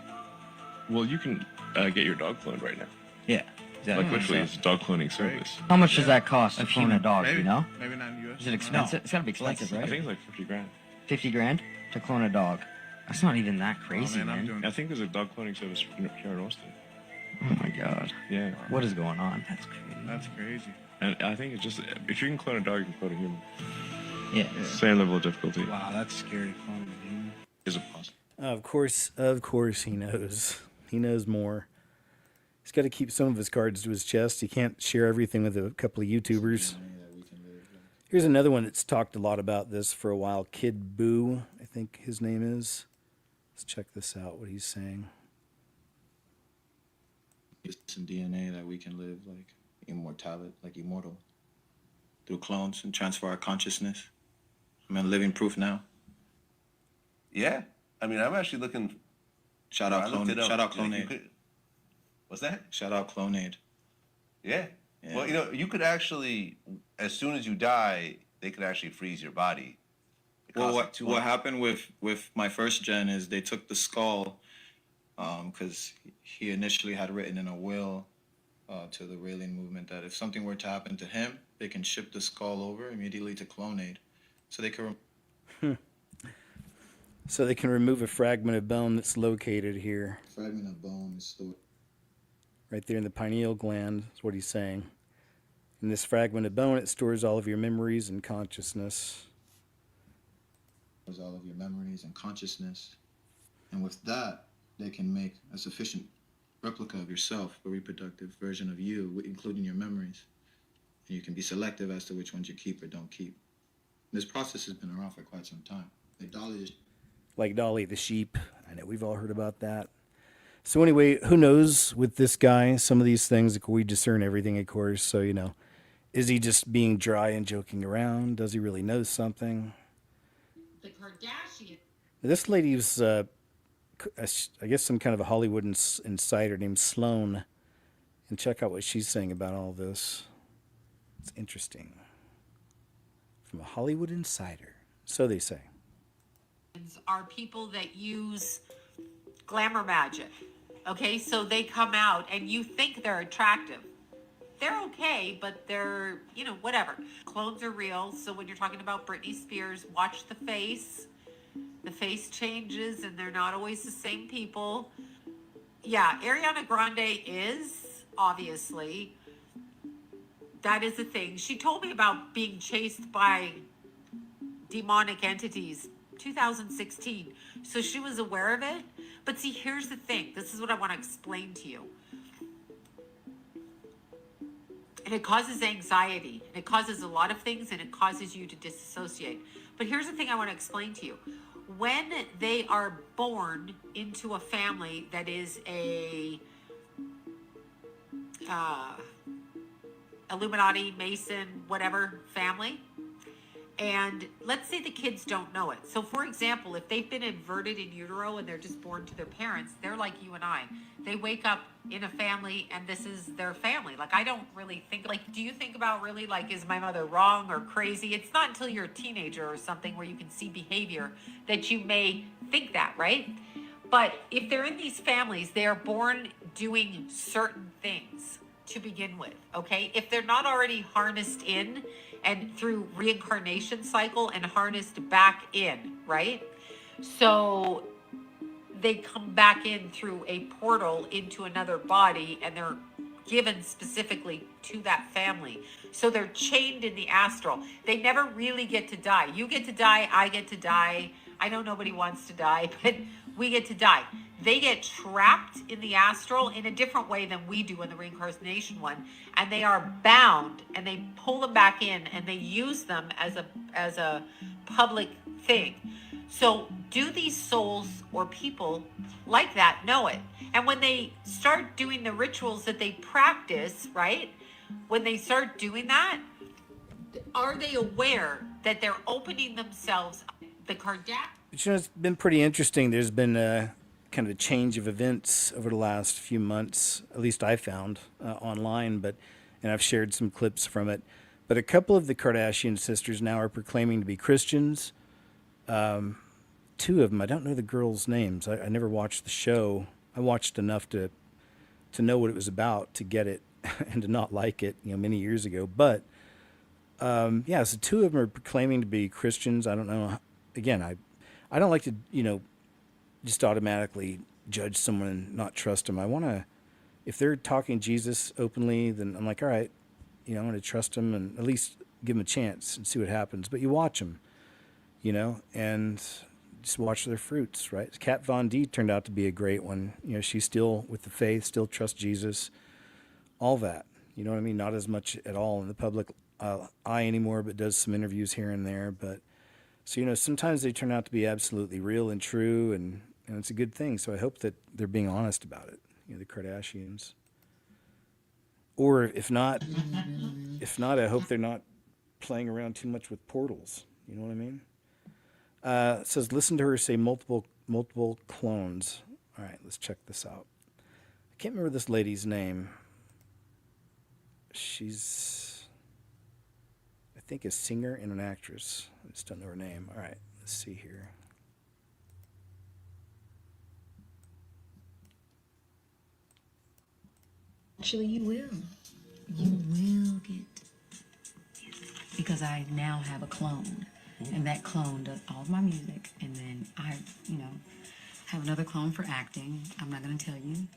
Well, you can get your dog cloned right now. Yeah, exactly. Like literally, it's a dog cloning service. How much does that cost to Of clone a human- dog, you know? Maybe not in the U.S. Is it expensive? It's gotta be expensive, I right? think it's like 50 grand. 50 grand to clone a dog. That's not even that crazy, Oh, man, I'm man. doing I think there's a dog cloning service here in Austin. Oh my god. Yeah. What is going on? That's crazy. That's crazy. And I think it's just, if you can clone a dog, you can clone a human. Yeah. Same level of difficulty. Wow, that's scary. Cloning a human. Is it possible? Of course he knows. He knows more. He's got to keep some of his cards to his chest. He can't share everything with a couple of YouTubers. Here's another one that's talked a lot about this for a while. Kid Boo, I think his name is. Let's check this out, what he's saying. It's some DNA that we can live like immortal through clones and transfer our consciousness. I'm a living proof now. Yeah, I mean, I'm actually looking. Shout I out looked Clone. it up. Shout out Yeah, you Clonaid. could- What's that? Shout out Clonaid. Yeah. Yeah. Well, you could actually, as soon as you die, they could actually freeze your body. It Well, costs like what $200. happened with my first gen is they took the skull, because he initially had written in a will to the Raelian movement that if something were to happen to him, they can ship the skull over immediately to Clonaid, so they can. So they can remove a fragment of bone that's located here, Fragment of bone is stored. right there in the pineal gland, is what he's saying. In this fragment of bone, it stores all of your memories and consciousness. All of your memories and consciousness, and with that, they can make a sufficient replica of yourself, a reproductive version of you, including your memories. And you can be selective as to which ones you keep or don't keep. This process has been around for quite some time. Like Dolly the sheep. I know we've all heard about that. So anyway, who knows with this guy? Some of these things, we discern everything, of course. So, is he just being dry and joking around? Does he really know something? The Kardashians. This lady's, I guess, some kind of a Hollywood insider named Sloan. And check out what she's saying about all this. It's interesting. From a Hollywood insider. So they say. Are people that use glamour magic. Okay, so they come out and you think they're attractive. They're okay, but they're, whatever. Clones are real, so when you're talking about Britney Spears, watch the face. The face changes and they're not always the same people. Yeah, Ariana Grande is, obviously. That is a thing. She told me about being chased by demonic entities 2016. So she was aware of it. But see, here's the thing. This is what I want to explain to you. And it causes anxiety. And it causes a lot of things, and it causes you to disassociate. But here's the thing I want to explain to you. When they are born into a family that is a Illuminati, Mason, whatever family, And let's say the kids don't know it. So for example, if they've been inverted in utero and they're just born to their parents, they're like you and I. They wake up in a family and this is their family. Like, I don't really think, like, do you think about really, like, is my mother wrong or crazy? It's not until you're a teenager or something where you can see behavior that you may think that, right? But if they're in these families, they are born doing certain things to begin with, okay? If they're not already harnessed in and through reincarnation cycle and harnessed back in, right? So they come back in through a portal into another body and they're given specifically to that family. So they're chained in the astral. They never really get to die. You get to die, I get to die. I know nobody wants to die, but we get to die. They get trapped in the astral in a different way than we do in the reincarnation one, and they are bound, and they pull them back in, and they use them as a public thing. So do these souls or people like that know it? And when they start doing the rituals that they practice, right? When they start doing that, are they aware that they're opening themselves up? The Kardashians. But, you know, it's been pretty interesting. There's been a kind of a change of events over the last few months, at least I found online, and I've shared some clips from it. But a couple of the Kardashian sisters now are proclaiming to be Christians. Two of them, I don't know the girls' names. I never watched the show. I watched enough to know what it was about, to get it and to not like it, you know, many years ago. But yeah, so two of them are proclaiming to be Christians. I don't know. Again, I don't like to, you know, just automatically judge someone and not trust them. I want to, if they're talking Jesus openly, then I'm like, all right, you know, I'm going to trust them and at least give them a chance and see what happens. But you watch them, you know, and just watch their fruits, right? Kat Von D turned out to be a great one. You know, she's still with the faith, still trusts Jesus, all that. You know what I mean? Not as much at all in the public eye anymore, but does some interviews here and there. But so, you know, sometimes they turn out to be absolutely real and true, and it's a good thing. So I hope that they're being honest about it, you know, the Kardashians. Or if not, I hope they're not playing around too much with portals. You know what I mean? It says, listen to her say multiple clones. All right, let's check this out. I can't remember this lady's name. She's, I think, a singer and an actress. I just don't know her name. All right, let's see here. Actually, you will. You will get, because I now have a clone, and that clone does all of my music, and then I, you know, have another clone for acting. I'm not going to tell you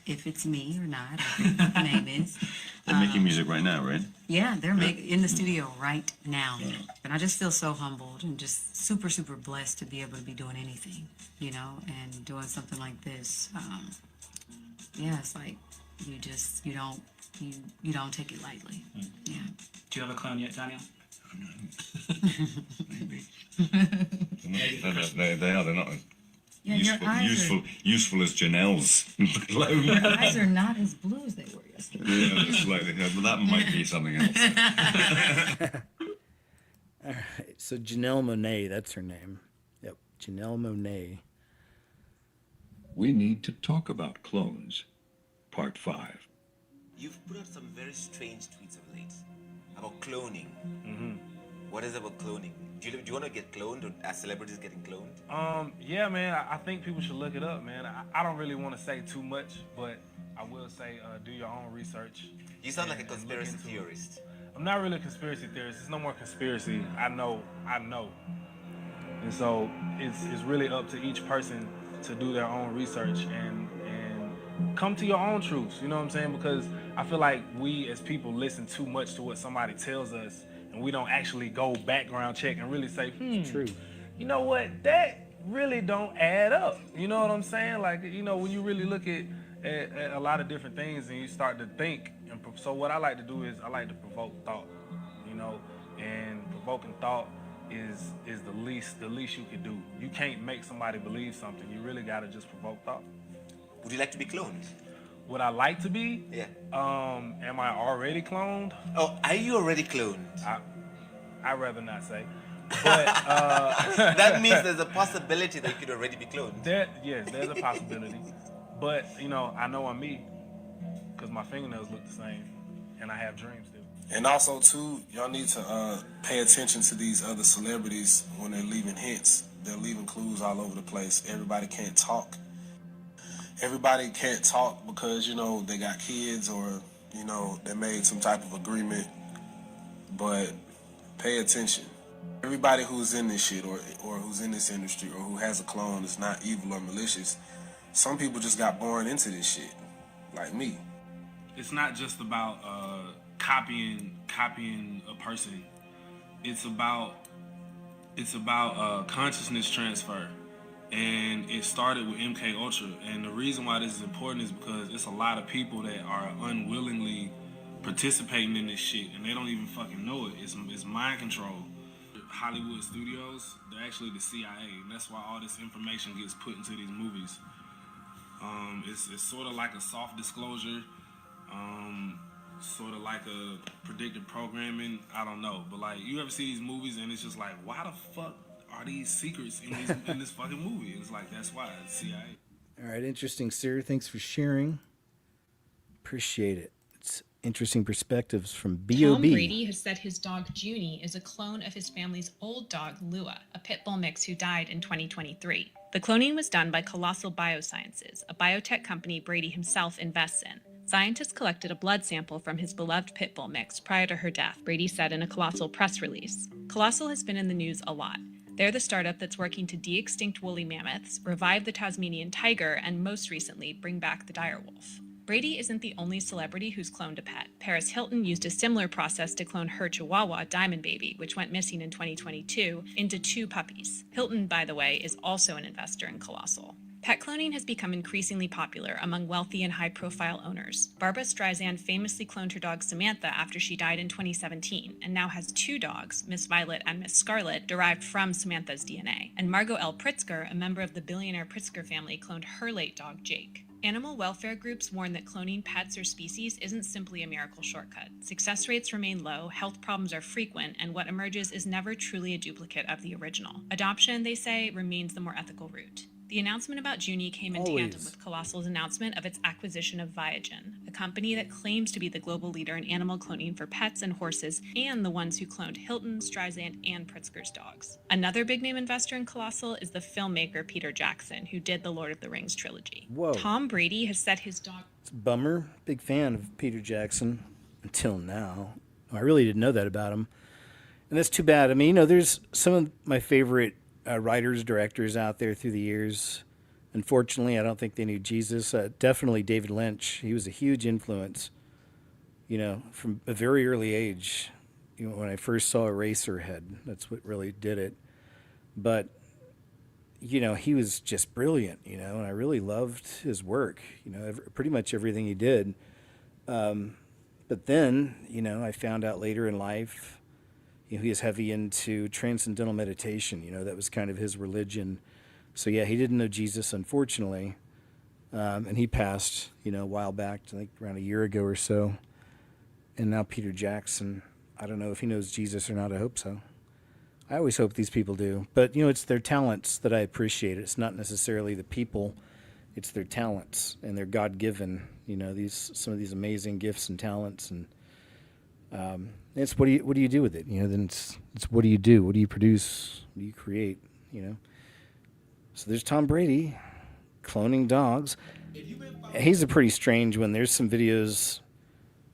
if it's me or not, or what the name is. They're making music right now, right? Yeah, they're in the studio right now. And I just feel so humbled and just super, super blessed to be able to be doing anything, you know, and doing something like this. Yeah, it's like you don't take it lightly. Yeah. Do you have a clone yet, Daniel? Maybe. They are. They're not Yeah, your eyes useful as Janelle's clone. Your eyes are not as blue as they were yesterday. Yeah, slightly. But that might be something else. All right, so Janelle Monáe, that's her name. Yep, Janelle Monáe. We need to talk about clones. Part 5. You've put out some very strange tweets of late about cloning. Mm-hmm. What is about cloning? Do you want to get cloned, or are celebrities getting cloned? Yeah, man, I think people should look it up, man. I don't really want to say too much, but I will say do your own research. You sound like a conspiracy theorist. I'm not really a conspiracy theorist. It's no more conspiracy. I know. And so it's really up to each person to do their own research and come to your own truths, you know what I'm saying? Because I feel like we as people listen too much to what somebody tells us, and we don't actually go background check and really say, true. You know what, that really don't add up. You know what I'm saying? Like, you know, when you really look at a lot of different things and you start to think, and so what I like to do is I like to provoke thought, you know, and provoking thought is the least you could do. You can't make somebody believe something. You really gotta just provoke thought. Would you like to be cloned? Would I like to be? Yeah. Am I already cloned? Oh, are you already cloned? I'd rather not say. But That means there's a possibility that you could already be cloned. Yes, there's a possibility. But, you know, I know I'm me because my fingernails look the same and I have dreams too. And also, too, y'all need to pay attention to these other celebrities when they're leaving hints. They're leaving clues all over the place. Everybody can't talk. Everybody can't talk because, you know, they got kids or, you know, they made some type of agreement. But pay attention. Everybody who's in this shit or who's in this industry or who has a clone is not evil or malicious. Some people just got born into this shit, like me. It's not just about copying a person. It's about consciousness transfer, and it started with MK Ultra. And the reason why this is important is because it's a lot of people that are unwillingly participating in this shit, and they don't even fucking know it. It's mind control. Hollywood studios, they're actually the CIA, and that's why all this information gets put into these movies. It's sort of like a soft disclosure, sort of like a predictive programming. I don't know, but like you ever see these movies and it's just like, why the fuck are these secrets in this fucking movie? It's like that's why it's CIA. All right, interesting, sir. Thanks for sharing. Appreciate it. It's interesting perspectives from B.O.B. Tom Brady has said his dog Junie is a clone of his family's old dog Lua, a pit bull mix who died in 2023. The cloning was done by Colossal Biosciences, a biotech company Brady himself invests in. Scientists collected a blood sample from his beloved pit bull mix prior to her death, Brady said in a Colossal press release. Colossal has been in the news a lot. They're the startup that's working to de-extinct woolly mammoths, revive the Tasmanian tiger, and most recently, bring back the direwolf. Brady isn't the only celebrity who's cloned a pet. Paris Hilton used a similar process to clone her Chihuahua, Diamond Baby, which went missing in 2022, into 2 puppies. Hilton, by the way, is also an investor in Colossal. Pet cloning has become increasingly popular among wealthy and high-profile owners. Barbra Streisand famously cloned her dog Samantha after she died in 2017, and now has 2 dogs, Miss Violet and Miss Scarlet, derived from Samantha's DNA. And Margot L. Pritzker, a member of the billionaire Pritzker family, cloned her late dog Jake. Animal welfare groups warn that cloning pets or species isn't simply a miracle shortcut. Success rates remain low, health problems are frequent, and what emerges is never truly a duplicate of the original. Adoption, they say, remains the more ethical route. The announcement about Junie came in tandem with Colossal's announcement of its acquisition of Viagen, a company that claims to be the global leader in animal cloning for pets and horses, and the ones who cloned Hilton, Streisand, and Pritzker's dogs. Another big-name investor in Colossal is the filmmaker Peter Jackson, who did the Lord of the Rings trilogy. Whoa. Tom Brady has set his dog... It's a bummer. Big fan of Peter Jackson until now. I really didn't know that about him. And that's too bad. I mean, you know, there's some of my favorite writers, directors out there through the years. Unfortunately, I don't think they knew Jesus. Definitely David Lynch. He was a huge influence, you know, from a very early age. You know, when I first saw Eraserhead, that's what really did it. But, you know, he was just brilliant, you know, and I really loved his work, you know, pretty much everything he did. But then, you know, I found out later in life, you know, he was heavy into transcendental meditation. You know, that was kind of his religion. So, yeah, he didn't know Jesus, unfortunately. And he passed, you know, a while back, I think around a year ago or so. And now Peter Jackson, I don't know if he knows Jesus or not. I hope so. I always hope these people do. But, you know, it's their talents that I appreciate. It's not necessarily the people. It's their talents. And they're God-given, you know, some of these amazing gifts and talents. And it's what do you do with it? You know, then it's what do you do? What do you produce? What do you create? You know. So there's Tom Brady cloning dogs. He's a pretty strange one. There's some videos.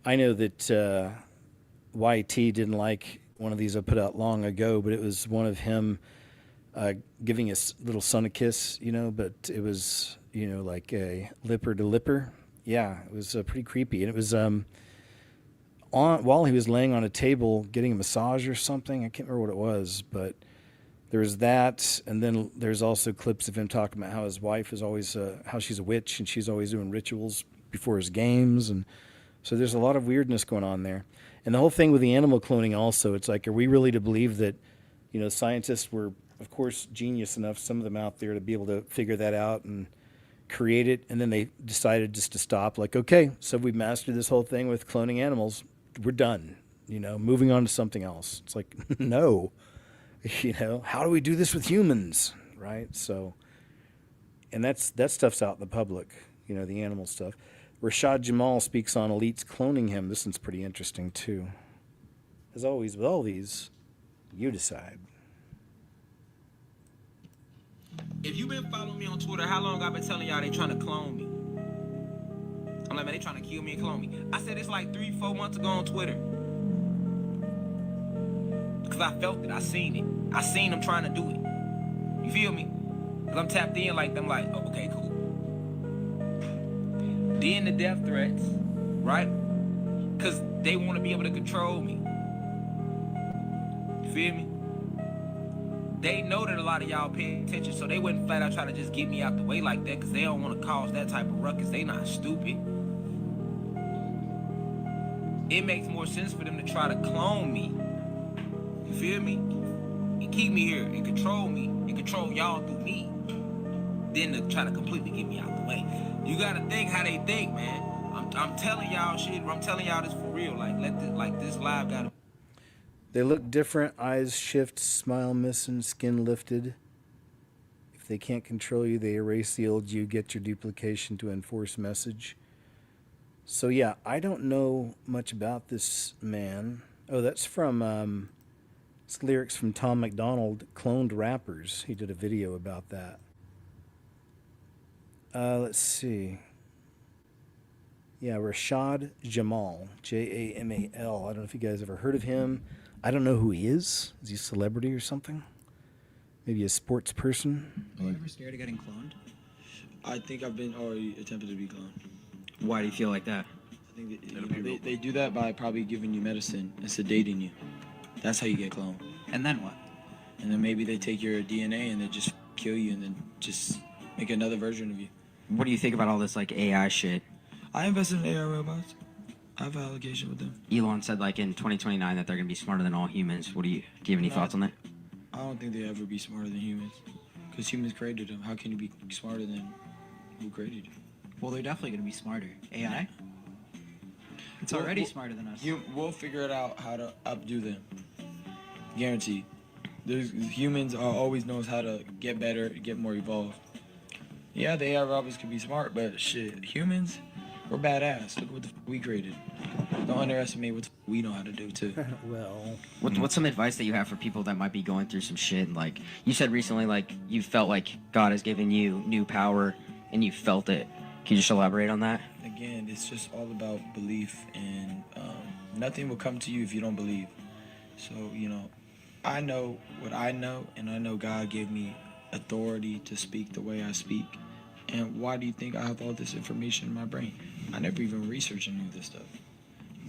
I know that YT didn't like one of these I put out long ago, but it was one of him giving his little son a kiss. You know, but it was, you know, like a lipper to lipper. Yeah, it was pretty creepy, and it was while he was laying on a table getting a massage or something. I can't remember what it was, but there was that, and then there's also clips of him talking about how his wife is always, how she's a witch, and she's always doing rituals before his games, and so there's a lot of weirdness going on there. And the whole thing with the animal cloning also, it's like, are we really to believe that, you know, scientists were, of course, genius enough, some of them out there, to be able to figure that out and create it, and then they decided just to stop, like, okay, so we've mastered this whole thing with cloning animals. We're done. moving on to something else. It's like, no, how do we do this with humans, right? So, and that stuff's out in the public, the animal stuff. Rashad Jamal speaks on elites cloning him. This one's pretty interesting too. As always with all these, you decide. If you've been following me on Twitter, how long I've been telling y'all they trying to clone me? I'm like, man, they trying to kill me and clone me. I said this like 3-4 months ago on Twitter. Because I felt it. I seen it. I seen them trying to do it. You feel me? Because I'm tapped in like them, like, oh, okay, cool. Then the death threats, right? Because they want to be able to control me. You feel me? They know that a lot of y'all pay attention, so they wouldn't flat out try to just get me out the way like that because they don't want to cause that type of ruckus. They not stupid. It makes more sense for them to try to clone me. You feel me? And keep me here and control me and control y'all through me than to try to completely get me out the way. You gotta think how they think, man. I'm telling y'all shit. I'm telling y'all this for real. Like this live gotta. They look different, eyes shift, smile missing, skin lifted. If they can't control you, they erase the old you, get your duplication to enforce message. So yeah, I don't know much about this man. Oh, that's from, it's lyrics from Tom McDonald, Cloned Rappers. He did a video about that. Let's see. Yeah, Rashad Jamal, Jamal. I don't know if you guys ever heard of him. I don't know who he is. Is he a celebrity or something? Maybe a sports person? Are you ever scared of getting cloned? I think I've been already attempted to be cloned. Why do you feel like that? I think that, they do that by probably giving you medicine and sedating you. That's how you get cloned. And then what? And then maybe they take your DNA and they just kill you and then just make another version of you. What do you think about all this like AI shit? I invested in AI robots. I have an allegation with them. Elon said like in 2029 that they're gonna be smarter than all humans. Do you have any thoughts on that? I don't think they'll ever be smarter than humans. Because humans created them. How can you be smarter than who created you? Well, they're definitely going to be smarter. AI? It's already smarter than us. We'll figure it out how to outdo them. Guaranteed. Humans are always knows how to get better, get more evolved. Yeah, the AI robots could be smart, but shit, humans, we're badass. Look what the we created. Don't underestimate what we know how to do too. Well, what's some advice that you have for people that might be going through some shit? And, like you said recently, like you felt like God has given you new power, and you felt it. Can you just elaborate on that? Again, it's just all about belief, and nothing will come to you if you don't believe. So I know what I know, and I know God gave me authority to speak the way I speak. And why do you think I have all this information in my brain? I never even researched any of this stuff.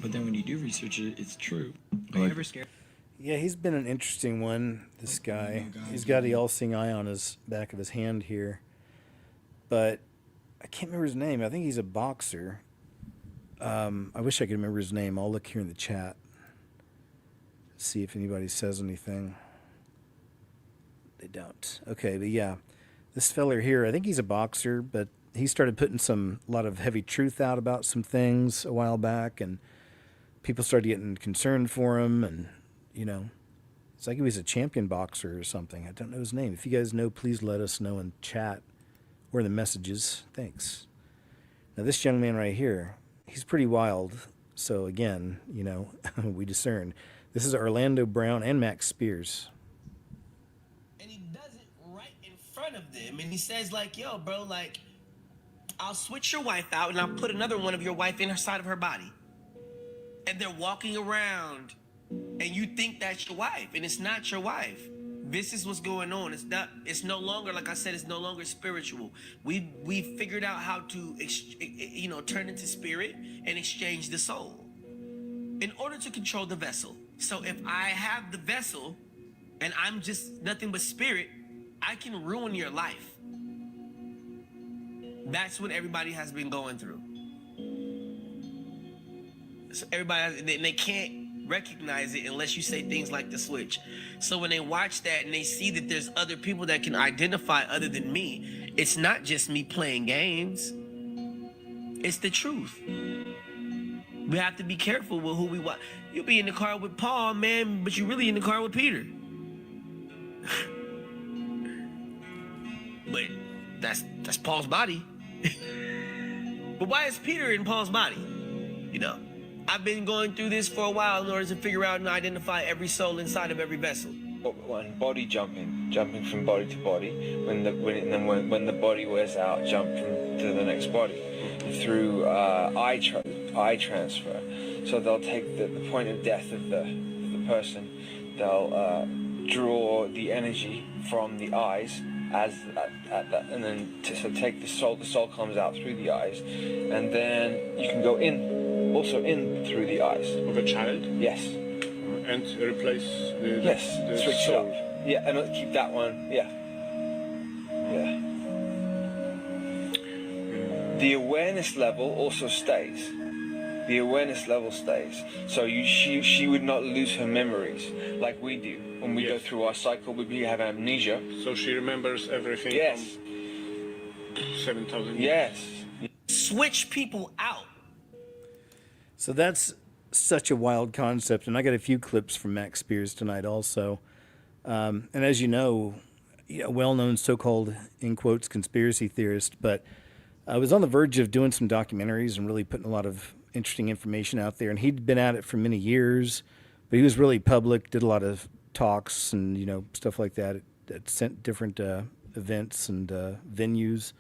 But then when you do research it, it's true. Are you ever scared? Yeah, he's been an interesting one, this guy. He's got the all-seeing eye on his back of his hand here. But I can't remember his name. I think he's a boxer. I wish I could remember his name. I'll look here in the chat. See if anybody says anything. They don't. Okay, but yeah. This feller here, I think he's a boxer, but he started putting a lot of heavy truth out about some things a while back, and people started getting concerned for him, and, it's like he was a champion boxer or something. I don't know his name. If you guys know, please let us know in chat or in the messages. Thanks. Now, this young man right here, he's pretty wild. So, again, we discern. This is Orlando Brown and Max Spears. Front of them, and he says like, yo bro, like, I'll switch your wife out and I'll put another one of your wife in her side of her body, and they're walking around and you think that's your wife, and it's not your wife. This is what's going on. It's no longer, like I said, it's no longer spiritual. We figured out how to turn into spirit and exchange the soul in order to control the vessel. So if I have the vessel and I'm just nothing but spirit, I can ruin your life. That's what everybody has been going through. So they can't recognize it unless you say things like the switch. So when they watch that and they see that there's other people that can identify other than me, it's not just me playing games. It's the truth. We have to be careful with who we watch. You'll be in the car with Paul, man, but you're really in the car with Peter. But that's Paul's body. But why is Peter in Paul's body? You know, I've been going through this for a while in order to figure out and identify every soul inside of every vessel. When body jumping from body to body. When the body wears out, jump to the next body through eye transfer. So they'll take the point of death of the person. They'll draw the energy from the eyes at that, and then to take the soul. The soul comes out through the eyes, and then you can go also in through the eyes. Of a child? Yes. And replace the switch soul. it up. Yeah, and keep that one. Yeah. The awareness level also stays. The awareness level stays. So she would not lose her memories like we do. When we go through our cycle, we have amnesia. So she remembers everything from 7,000 years. Yes. Switch people out. So that's such a wild concept, and I got a few clips from Max Spears tonight also. And as you know, well-known so-called, in quotes, conspiracy theorist, but I was on the verge of doing some documentaries and really putting a lot of interesting information out there, and he'd been at it for many years, but he was really public, did a lot of talks and, stuff like that at different events and venues.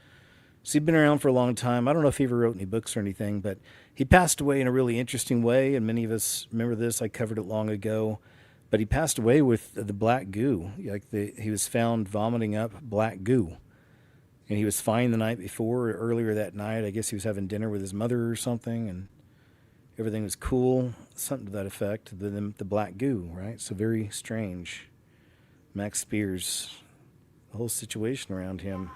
So he'd been around for a long time. I don't know if he ever wrote any books or anything, but he passed away in a really interesting way, and many of us remember this. I covered it long ago, but he passed away with the black goo. He was found vomiting up black goo, and he was fine the night before. Earlier that night, I guess he was having dinner with his mother or something, and everything was cool, something to that effect. The black goo, right? So very strange. Max Spears, the whole situation around him.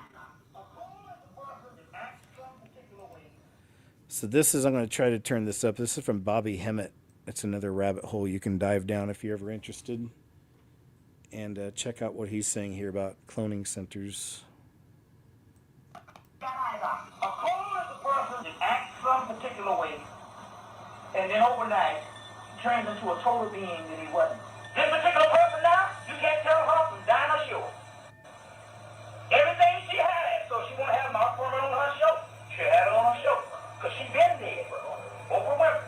So I'm going to try to turn this up. This is from Bobby Hemmett. It's another rabbit hole you can dive down if you're ever interested. And check out what he's saying here about cloning centers. A clone is a person that acts some particular way, and then overnight turns into a total being that he wasn't. This particular person now, you can't tell her from Dinah Shore. Everything she had, so she won't have my woman on her show. She'll have it on her show. Because she been dead, bro. Oprah Winfrey.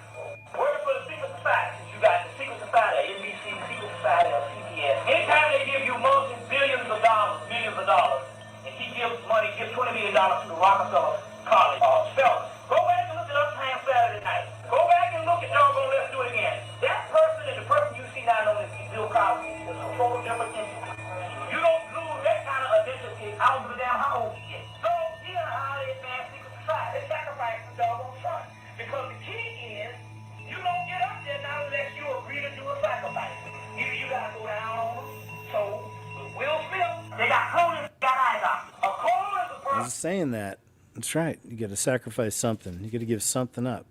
Working for the secret society. You got the secret society, NBC, secret society, or CBS. Anytime they give you billions of dollars, millions of dollars, and he gives $20 million to the Rockefeller College fellas. Go back and look at Uptown Saturday Night. Go back and look at Doggone Let's Do It Again. That person and the person you see now known as Bill Cosby is a total different entity. You don't lose that kind of identity. I don't give a damn how old you get. So, you know how they advance secret society. They sacrifice the doggone son. Because the key is, you don't get up there now unless you agree to do a sacrifice. Either you gotta go down on them. So, with Will Smith, they got cloning, got eye doctors. A clone is a person. I was saying that. That's right. You got to sacrifice something. You got to give something up,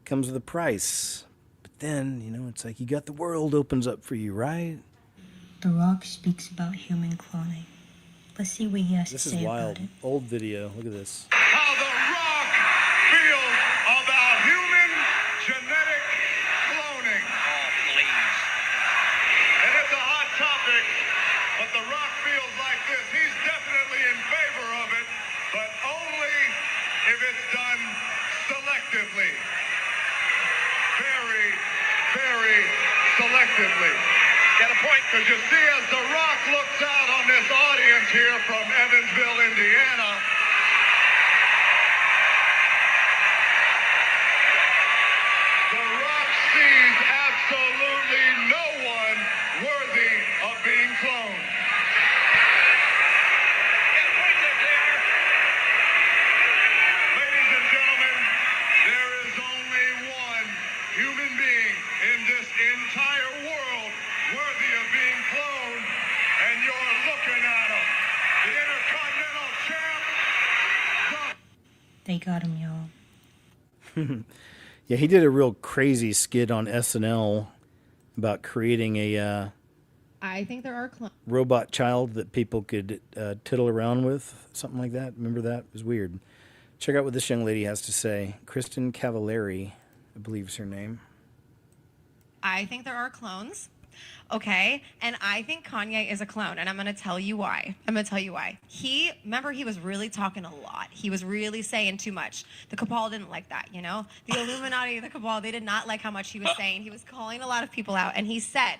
Comes with a price. But then, it's like you got the world opens up for you, right? The Rock speaks about human cloning. Let's see what he has to say This is wild. about it. Old video. Look at this. How The Rock feels about human genetic cloning. Oh, please. And it's a hot topic, but The Rock feels like this. He's definitely in favor of it, but only if it's done selectively. Very, very selectively. Got a point. Because you see, as The Rock looks out on this audience here from Evansville, Indiana, The Rock sees absolutely no one worthy of being cloned. Ladies and gentlemen, there is only one human being in this entire world worthy of being cloned, and you're looking at him. The Intercontinental Champ. They got him, y'all. Yeah, he did a real crazy skit on SNL about creating a I think there are clones. robot child that people could tittle around with, something like that. Remember that? It was weird. Check out what this young lady has to say. Kristen Cavallari, I believe is her name. I think there are clones. Okay, and I think Kanye is a clone, and I'm gonna tell you why. Remember, he was really talking a lot. He was really saying too much. The cabal didn't like that, you know? The Illuminati, the cabal, they did not like how much he was saying. He was calling a lot of people out, and he said,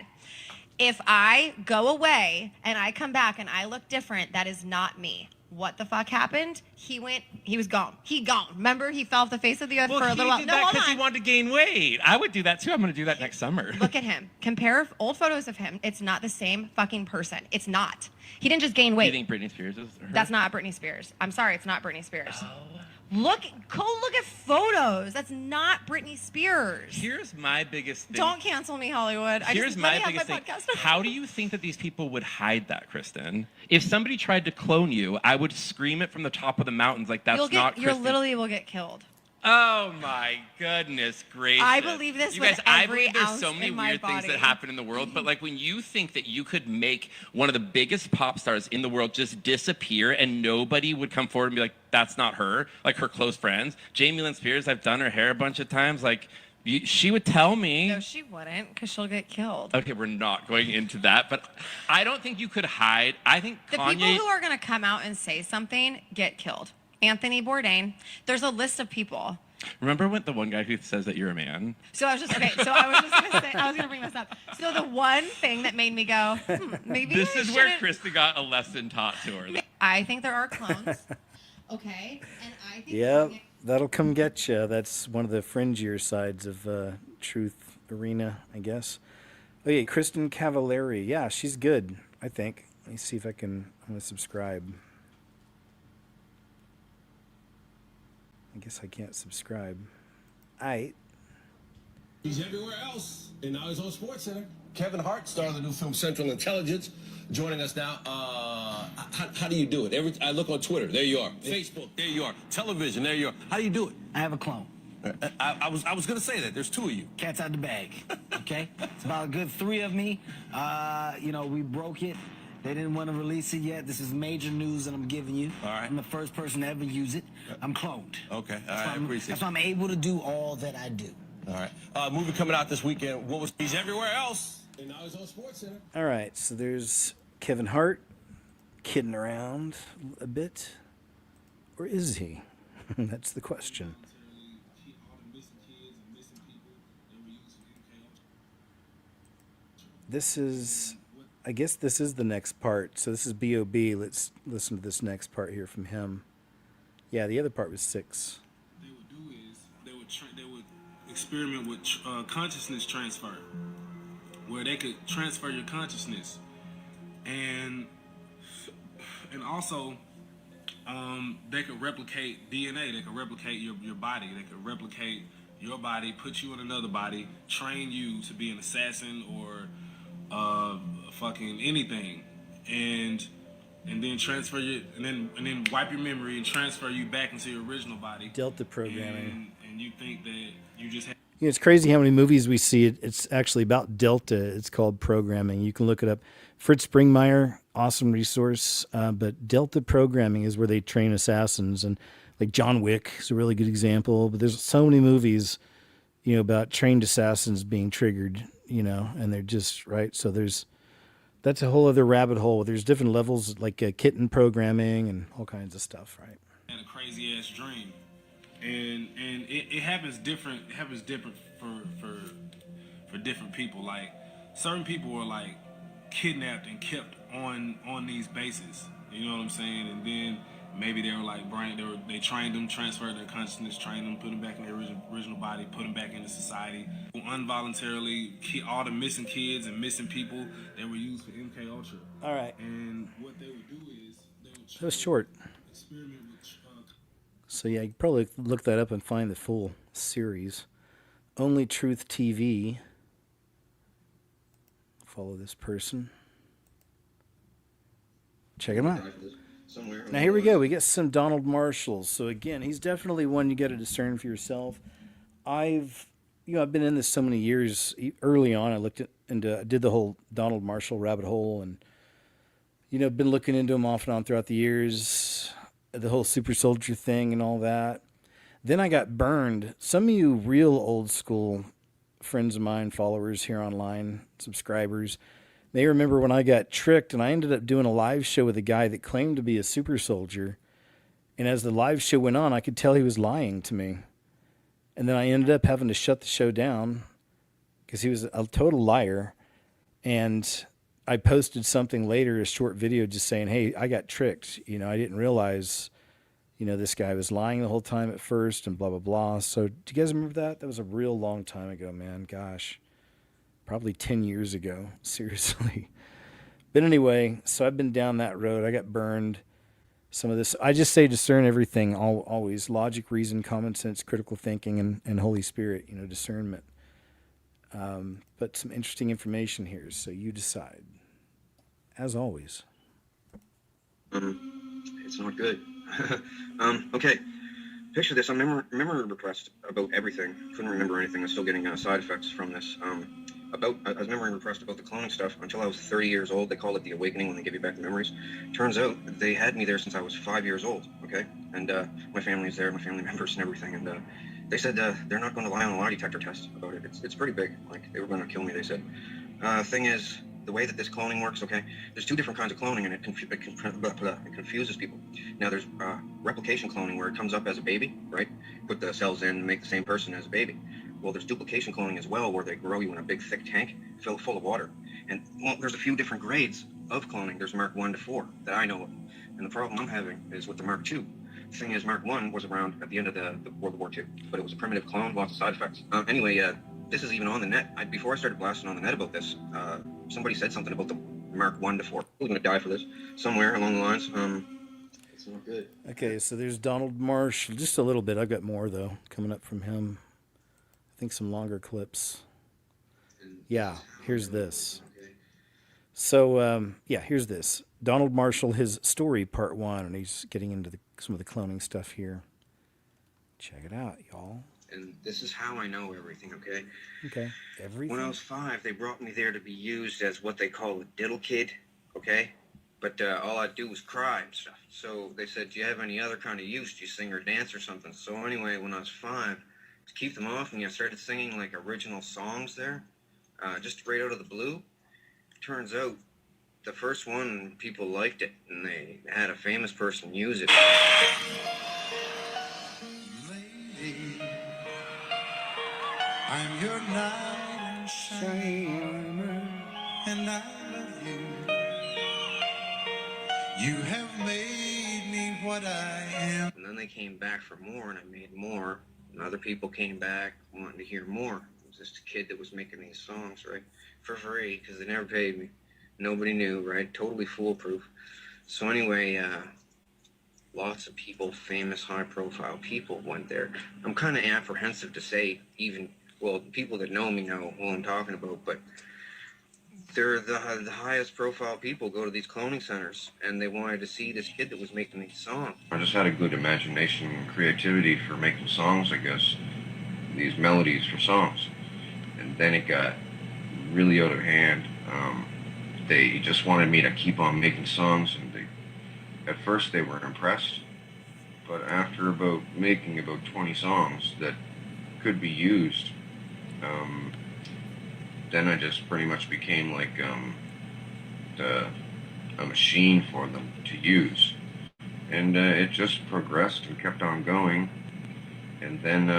if I go away and I come back and I look different, that is not me. What the fuck happened? He was gone. He gone. Remember, he fell off the face of the earth for a little while. He did that because he wanted to gain weight. I would do that too. I'm going to do that next summer. Look at him. Compare old photos of him. It's not the same fucking person. It's not. He didn't just gain weight. You think Britney Spears is her? That's not Britney Spears. I'm sorry, it's not Britney Spears. Look at photos. That's not Britney Spears. Here's my biggest thing. Don't cancel me, Hollywood. Here's my biggest thing. How do you think that these people would hide that, Kristen? If somebody tried to clone you, I would scream it from the top of the mountains like that's not Kristen. You literally will get killed. Oh my goodness gracious. I believe this you with guys, I every believe there's ounce so many in my weird things body. that happen in the world, but like when you think that you could make one of the biggest pop stars in the world just disappear and nobody would come forward and be like, that's not her, like her close friends. Jamie Lynn Spears, I've done her hair a bunch of times, like she would tell me. No, she wouldn't, because she'll get killed. Okay, we're not going into that, but I don't think you could hide. I think The Kanye... people who are going to come out and say something get killed. Anthony Bourdain. There's a list of people. Remember when the one guy who says that you're a man? So I was just gonna bring this up. So the one thing that made me go, maybe This I is where shouldn't- Krista got a lesson taught to her. I think there are clones. Okay, and I think Yeah, that'll come get you. That's one of the fringier sides of truth arena, I guess. Okay, Kristen Cavallari. Yeah, she's good, I think. Let me see if I'm going to subscribe. I guess I can't subscribe. He's everywhere else, and now he's on SportsCenter. Kevin Hart, star of the new film Central Intelligence, joining us now. How do you do it? I look on Twitter, there you are. Facebook, there you are. Television, there you are. How do you do it? I have a clone. I was gonna say that. There's two of you. Cat's out the bag. Okay? It's about a good 3 of me. We broke it. They didn't want to release it yet. This is major news that I'm giving you. All right. I'm the first person to ever use it. I'm cloned. Okay, all right, I appreciate That's why I'm able to do all that I do. All right. Movie coming out this weekend. He's everywhere else, and now he's on SportsCenter. All right, so there's Kevin Hart kidding around a bit. Or is he? That's the question. I guess this is the next part. So this is B.O.B. Let's listen to this next part here from him. Yeah, the other part was 6. They would do is they would experiment with consciousness transfer, where they could transfer your consciousness, and also they could replicate DNA. They could replicate your body. They could replicate your body, put you in another body, train you to be an assassin or fucking anything, and then transfer you, and then wipe your memory and transfer you back into your original body. Delta programming. And you think that you just have. It's crazy how many movies we see. It's actually about Delta. It's called programming. You can look it up. Fritz Springmeier, awesome resource. But Delta programming is where they train assassins, and like John Wick is a really good example. But there's so many movies, about trained assassins being triggered. And they're just right. So that's a whole other rabbit hole. There's different levels like kitten programming and all kinds of stuff, right? And a crazy ass dream, and it happens different. It happens different for different people. Like certain people are like kidnapped and kept on these bases. You know what I'm saying? And then maybe they were like they trained them, transferred their consciousness, trained them, put them back in their original body, put them back into society. Involuntarily, all the missing kids and missing people that were used for MK Ultra. All right. And what they would do is they would That was short. experiment with. So yeah, you can probably look that up and find the full series. Only Truth TV. Follow this person. Check him out. Now here we go. We get some Donald Marshalls. So again, he's definitely one you got to discern for yourself. I've been in this so many years. Early on, I looked at and did the whole Donald Marshall rabbit hole, and been looking into him off and on throughout the years. the whole super soldier thing and all that. Then I got burned. Some of you real old school friends of mine, followers here online, subscribers, they remember when I got tricked and I ended up doing a live show with a guy that claimed to be a super soldier. And as the live show went on, I could tell he was lying to me. And then I ended up having to shut the show down because he was a total liar. And I posted something later, a short video just saying, hey, I got tricked. You know, I didn't realize, you know, this guy was lying the whole time at first and blah, blah, blah. So do you guys remember that? That was a real long time ago, man. Gosh, probably 10 years ago. Seriously. But anyway, so I've been down that road. I got burned. Some of this, I just say discern everything, always. Logic, reason, common sense, critical thinking, and Holy Spirit, you know, discernment. But some interesting information here, so you decide. As always. It's not good. Okay. Picture this. I'm memory repressed about everything. Couldn't remember anything. I'm still getting side effects from this. I was memory repressed about the cloning stuff until I was 30 years old. They call it the awakening when they give you back the memories. Turns out they had me there since I was 5 years old, okay? And my family's there, my family members and everything. And they said they're not going to lie on a lie detector test about it. It's pretty big. Like, they were going to kill me, they said. Thing is, the way that this cloning works, okay, there's two different kinds of cloning, and it confuses people. Now, there's replication cloning, where it comes up as a baby, right? Put the cells in and make the same person as a baby. Well, there's duplication cloning as well, where they grow you in a big, thick tank filled full of water. And, well, there's a few different grades of cloning. There's Mark 1 to 4 that I know of. And the problem I'm having is with the Mark 2. The thing is, Mark 1 was around at the end of the World War II, but it was a primitive clone, lots of side effects. Anyway, this is even on the net. Before I started blasting on the net about this, somebody said something about the Mark 1 to 4. I'm going to die for this somewhere along the lines. It's not good. Okay, so there's Donald Marshall. Just a little bit. I've got more, though, coming up from him. I think some longer clips. Yeah, here's this. So, yeah, here's this. Donald Marshall, his story, part 1, and he's getting into some of the cloning stuff here. Check it out, y'all. And this is how I know everything, okay? Okay, everything. When I was 5, they brought me there to be used as what they call a diddle kid, okay? But all I'd do was cry and stuff. So they said, do you have any other kind of use? Do you sing or dance or something? So anyway, when I was 5, to keep them off me, I started singing like original songs there, just right out of the blue. Turns out, the first one, people liked it, and they had a famous person use it. I'm your knight in shining armor, and I love you. You have made me what I am. And then they came back for more, and I made more. And other people came back wanting to hear more. It was just a kid that was making these songs, right? For free, because they never paid me. Nobody knew, right? Totally foolproof. So anyway, lots of people, famous, high-profile people went there. I'm kind of apprehensive to say even, well, people that know me know who I'm talking about, but they're the highest profile people go to these cloning centers, and they wanted to see this kid that was making these songs. I just had a good imagination and creativity for making songs, I guess. These melodies for songs. And then it got really out of hand. They just wanted me to keep on making songs, and at first they were impressed, but after making about 20 songs that could be used, then I just pretty much became like a machine for them to use. And it just progressed and kept on going. And then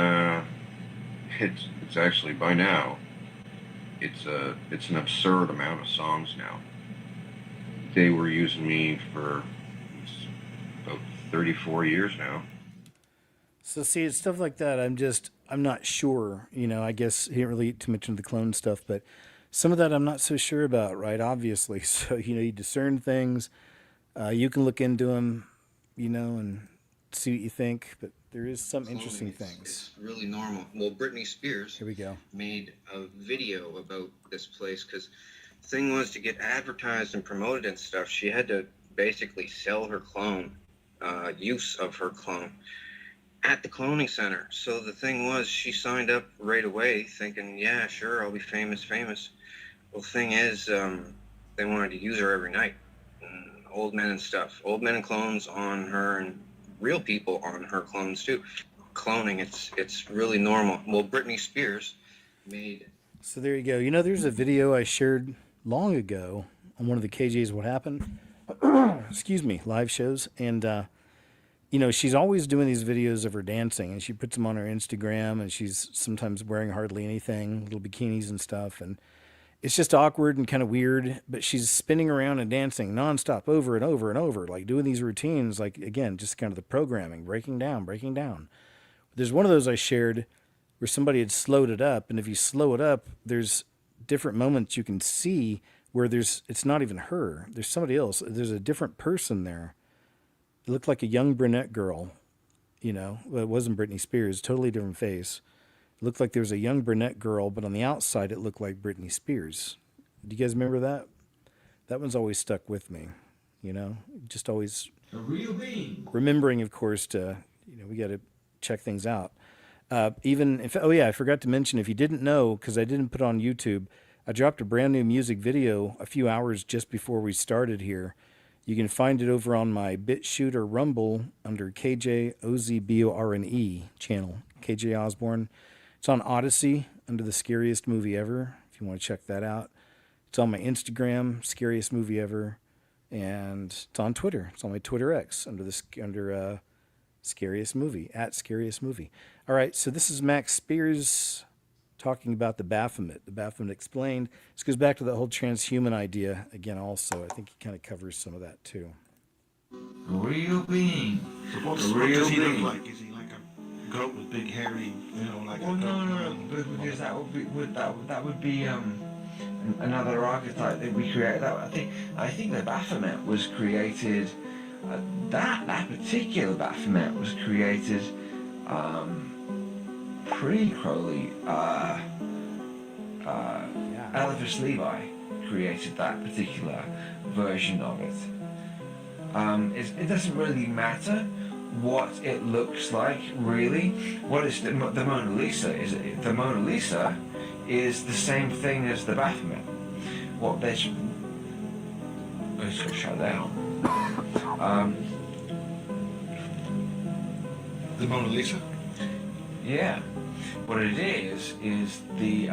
it's actually, by now, it's an absurd amount of songs now. They were using me for about 34 years now. So see, it's stuff like that. I'm not sure. You know, I guess he didn't really too much into the clone stuff, but some of that I'm not so sure about, right? Obviously. So, you know, you discern things. You can look into them, you know, and see what you think. But there is some interesting things. It's really normal. Well, Britney Spears Here we go. made a video about this place because the thing was, to get advertised and promoted and stuff, she had to basically sell her clone, use of her clone, at the cloning center. So the thing was, she signed up right away thinking, yeah, sure, I'll be famous. Well, the thing is, they wanted to use her every night. Old men and stuff. Old men and clones on her and real people on her clones too. Cloning, it's really normal. Well, Britney Spears made. So there you go. You know, there's a video I shared long ago on one of the KJ's What Happened, excuse me, live shows. And, you know, she's always doing these videos of her dancing, and she puts them on her Instagram, and she's sometimes wearing hardly anything, little bikinis and stuff. And it's just awkward and kind of weird, but she's spinning around and dancing nonstop over and over and over, like doing these routines, like, again, just kind of the programming, breaking down, breaking down. There's one of those I shared where somebody had slowed it up, and if you slow it up, there's different moments you can see where it's not even her. There's somebody else. There's a different person there. It looked like a young brunette girl, you know. Well, it wasn't Britney Spears, totally different face. It looked like there was a young brunette girl, but on the outside it looked like Britney Spears. Do you guys remember that? That one's always stuck with me, you know. Just always A real being. remembering, of course, to, you know, we got to check things out. Oh yeah, I forgot to mention, if you didn't know, because I didn't put on YouTube, I dropped a brand new music video a few hours just before we started here. You can find it over on my BitChute or Rumble under KJ Ozborne channel, KJ Osborne. It's on Odyssey under the Scariest Movie Ever, if you want to check that out. It's on my Instagram, Scariest Movie Ever, and it's on Twitter. It's on my Twitter X under Scariest Movie, at Scariest Movie. All right, so this is Max Spears talking about the Baphomet. The Baphomet explained. This goes back to the whole transhuman idea again also. I think he kind of covers some of that too. A real being. So what does he look like? Is he like a goat with big hairy, you know, like Well, a goat? no, because that would be another archetype that we created. I think the Baphomet was created. That particular Baphomet was created pre-Crowley. Eliphas Levi created that particular version of it. It doesn't really matter what it looks like, really. What is the Mona Lisa? The Mona Lisa is the same thing as the Baphomet. Let's go shut down. The Mona Lisa? Yeah. What it is the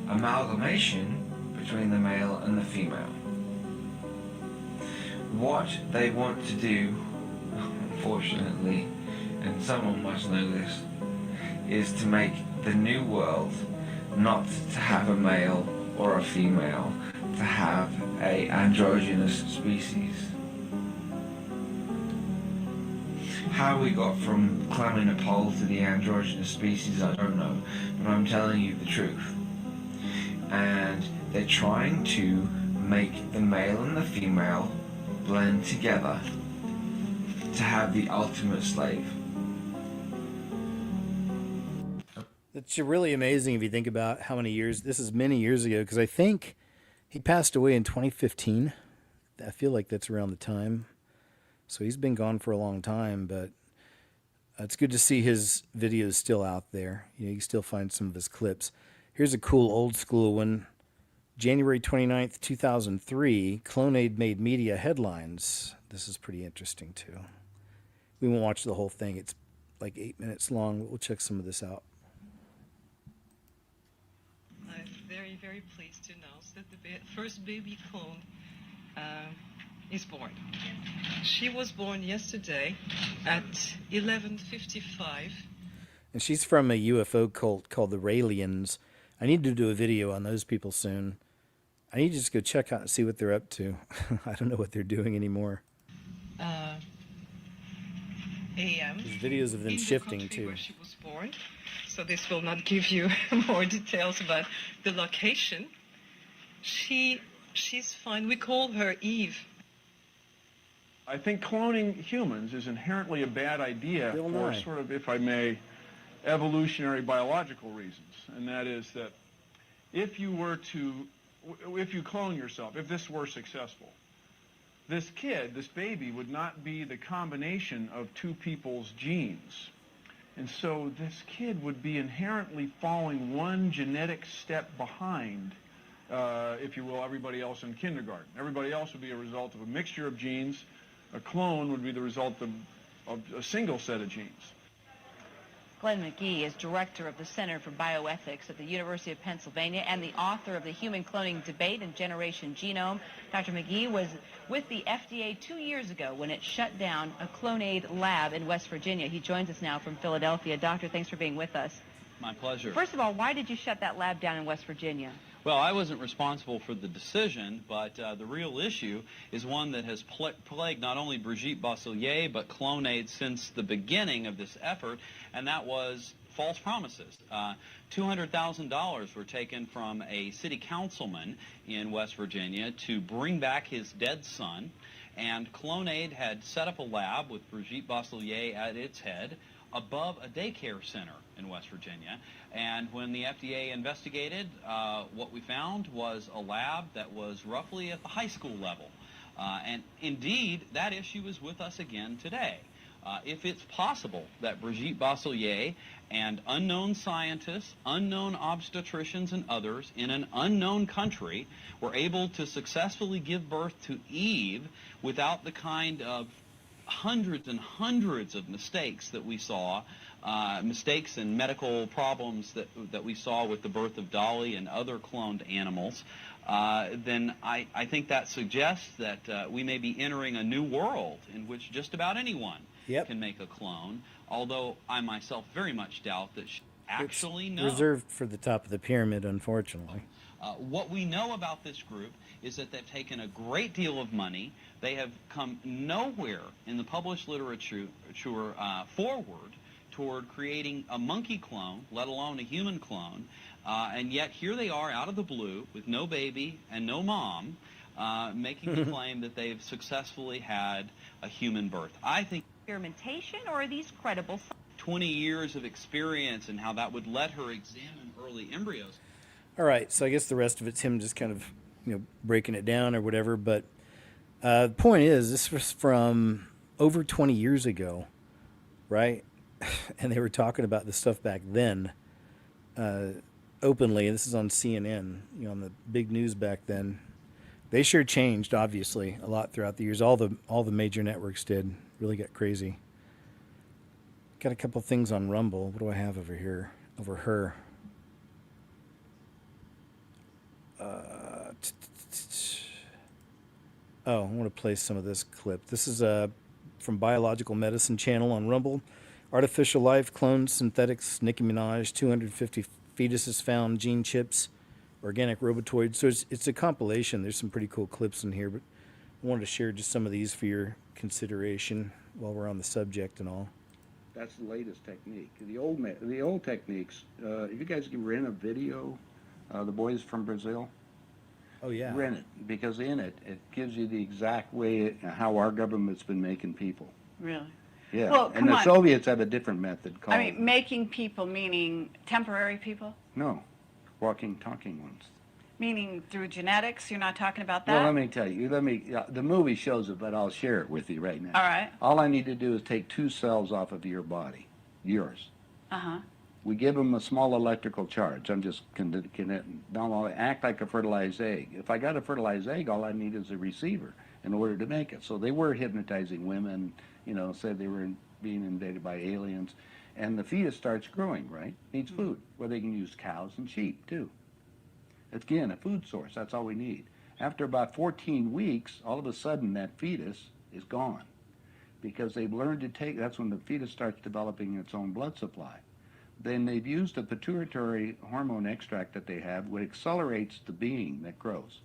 amalgamation between the male and the female. What they want to do, unfortunately, and someone must know this, is to make the new world not to have a male or a female, to have a androgynous species. How we got from climbing a pole to the androgynous species, I don't know, but I'm telling you the truth. And they're trying to make the male and the female blend together to have the ultimate slave. It's really amazing if you think about how many years, this is many years ago, because I think he passed away in 2015. I feel like that's around the time. So he's been gone for a long time, but it's good to see his videos still out there. You know, you can still find some of his clips. Here's a cool old school one. January 29th, 2003, Clonaid made media headlines. This is pretty interesting too. We won't watch the whole thing. It's like 8 minutes long. We'll check some of this out. I'm very, very pleased to announce that the first baby clone is born. She was born yesterday at 11:55. And she's from a UFO cult called the Raelians. I need to do a video on those people soon. I need to just go check out and see what they're up to. I don't know what they're doing anymore. A.M. There's videos of them shifting too. Where she was born. So this will not give you more details about the location. She's fine. We call her Eve. I think cloning humans is inherently a bad idea for sort of, if I may, evolutionary biological reasons. And that is that if you clone yourself, if this were successful, this kid, this baby, would not be the combination of two people's genes. And so this kid would be inherently falling one genetic step behind, if you will, everybody else in kindergarten. Everybody else would be a result of a mixture of genes. A clone would be the result of a single set of genes. Glenn McGee is director of the Center for Bioethics at the University of Pennsylvania and the author of the Human Cloning Debate and Generation Genome. Dr. McGee was with the FDA 2 years ago when it shut down a Clonaid lab in West Virginia. He joins us now from Philadelphia. Doctor, thanks for being with us. My pleasure. First of all, why did you shut that lab down in West Virginia? Well, I wasn't responsible for the decision, but the real issue is one that has plagued not only Brigitte Bossellier, but Clonaid since the beginning of this effort, and that was false promises. $200,000 were taken from a city councilman in West Virginia to bring back his dead son, and Clonaid had set up a lab with Brigitte Bossellier at its head above a daycare center in West Virginia. And when the FDA investigated, what we found was a lab that was roughly at the high school level. And indeed, that issue is with us again today. If it's possible that Brigitte Bossellier and unknown scientists, unknown obstetricians and others in an unknown country were able to successfully give birth to Eve without the kind of hundreds and hundreds of mistakes that we saw, mistakes and medical problems that we saw with the birth of Dolly and other cloned animals, then I think that suggests that we may be entering a new world in which just about anyone can make a clone, although I myself very much doubt that she actually knows. Reserved for the top of the pyramid, unfortunately. What we know about this group is that they've taken a great deal of money. They have come nowhere in the published literature forward toward creating a monkey clone, let alone a human clone, and yet here they are out of the blue with no baby and no mom, making the claim that they've successfully had a human birth. I think Experimentation, or are these credible? 20 years of experience and how that would let her examine early embryos. All right, so I guess the rest of it's him just kind of, breaking it down or whatever. But the point is, this was from over 20 years ago, right? And they were talking about this stuff back then openly. And this is on CNN, on the big news back then. They sure changed, obviously, a lot throughout the years. All the major networks did. Really got crazy. Got a couple things on Rumble. What do I have over here? Over her. I want to play some of this clip. This is from Biological Medicine channel on Rumble. Artificial life, cloned synthetics, Nicki Minaj, 250 fetuses found, gene chips, organic robotoids. So it's a compilation. There's some pretty cool clips in here, but I wanted to share just some of these for your consideration while we're on the subject and all. That's the latest technique. The old techniques. If you guys can rent a video, the boys from Brazil. Oh yeah. Rent it, because in it gives you the exact way how our government's been making people. Really? Yeah. Well, and the Soviets have a different method called. I mean, making people meaning temporary people? No, walking, talking ones. Meaning through genetics? You're not talking about that? Well, let me tell you. The movie shows it, but I'll share it with you right now. All right. All I need to do is take 2 cells off of your body, yours. Uh-huh. We give them a small electrical charge. I'm just don't act like a fertilized egg. If I got a fertilized egg, all I need is a receiver in order to make it. So they were hypnotizing women, said they were being invaded by aliens, and the fetus starts growing, right? Needs food. Well, they can use cows and sheep too. Again, a food source. That's all we need. After about 14 weeks, all of a sudden that fetus is gone, because they've learned to take. That's when the fetus starts developing its own blood supply. Then they've used a pituitary hormone extract that they have, which accelerates the being that grows.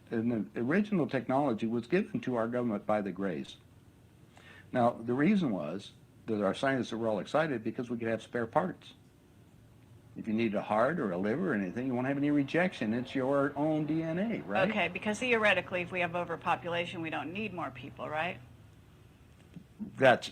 And the original technology was given to our government by the Greys. Now, the reason was that our scientists were all excited because we could have spare parts. If you need a heart or a liver or anything, you won't have any rejection. It's your own DNA, right? Okay, because theoretically, if we have overpopulation, we don't need more people, right? But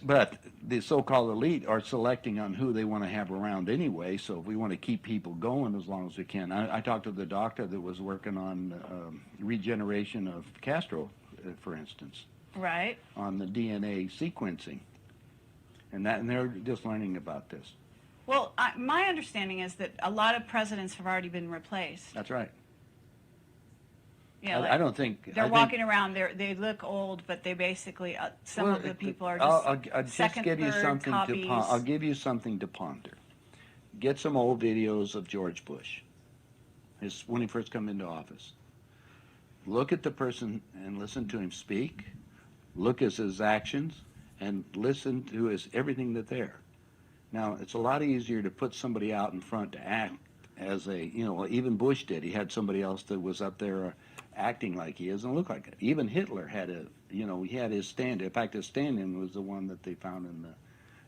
the so-called elite are selecting on who they want to have around anyway, so if we want to keep people going as long as we can. I talked to the doctor that was working on regeneration of Castro, for instance. Right. On the DNA sequencing. And they're just learning about this. Well, my understanding is that a lot of presidents have already been replaced. That's right. Yeah, I don't think they're I think- walking around. They look old, but they basically some of the people are just I'll just second, give you third something copies. I'll give you something to ponder. Get some old videos of George Bush, when he first come into office. Look at the person and listen to him speak. Look at his actions, and listen to everything that's there. Now, it's a lot easier to put somebody out in front to act as even Bush did. He had somebody else that was up there acting like he is and look like it. Even Hitler had he had his stand. In fact, his stand-in was the one that they found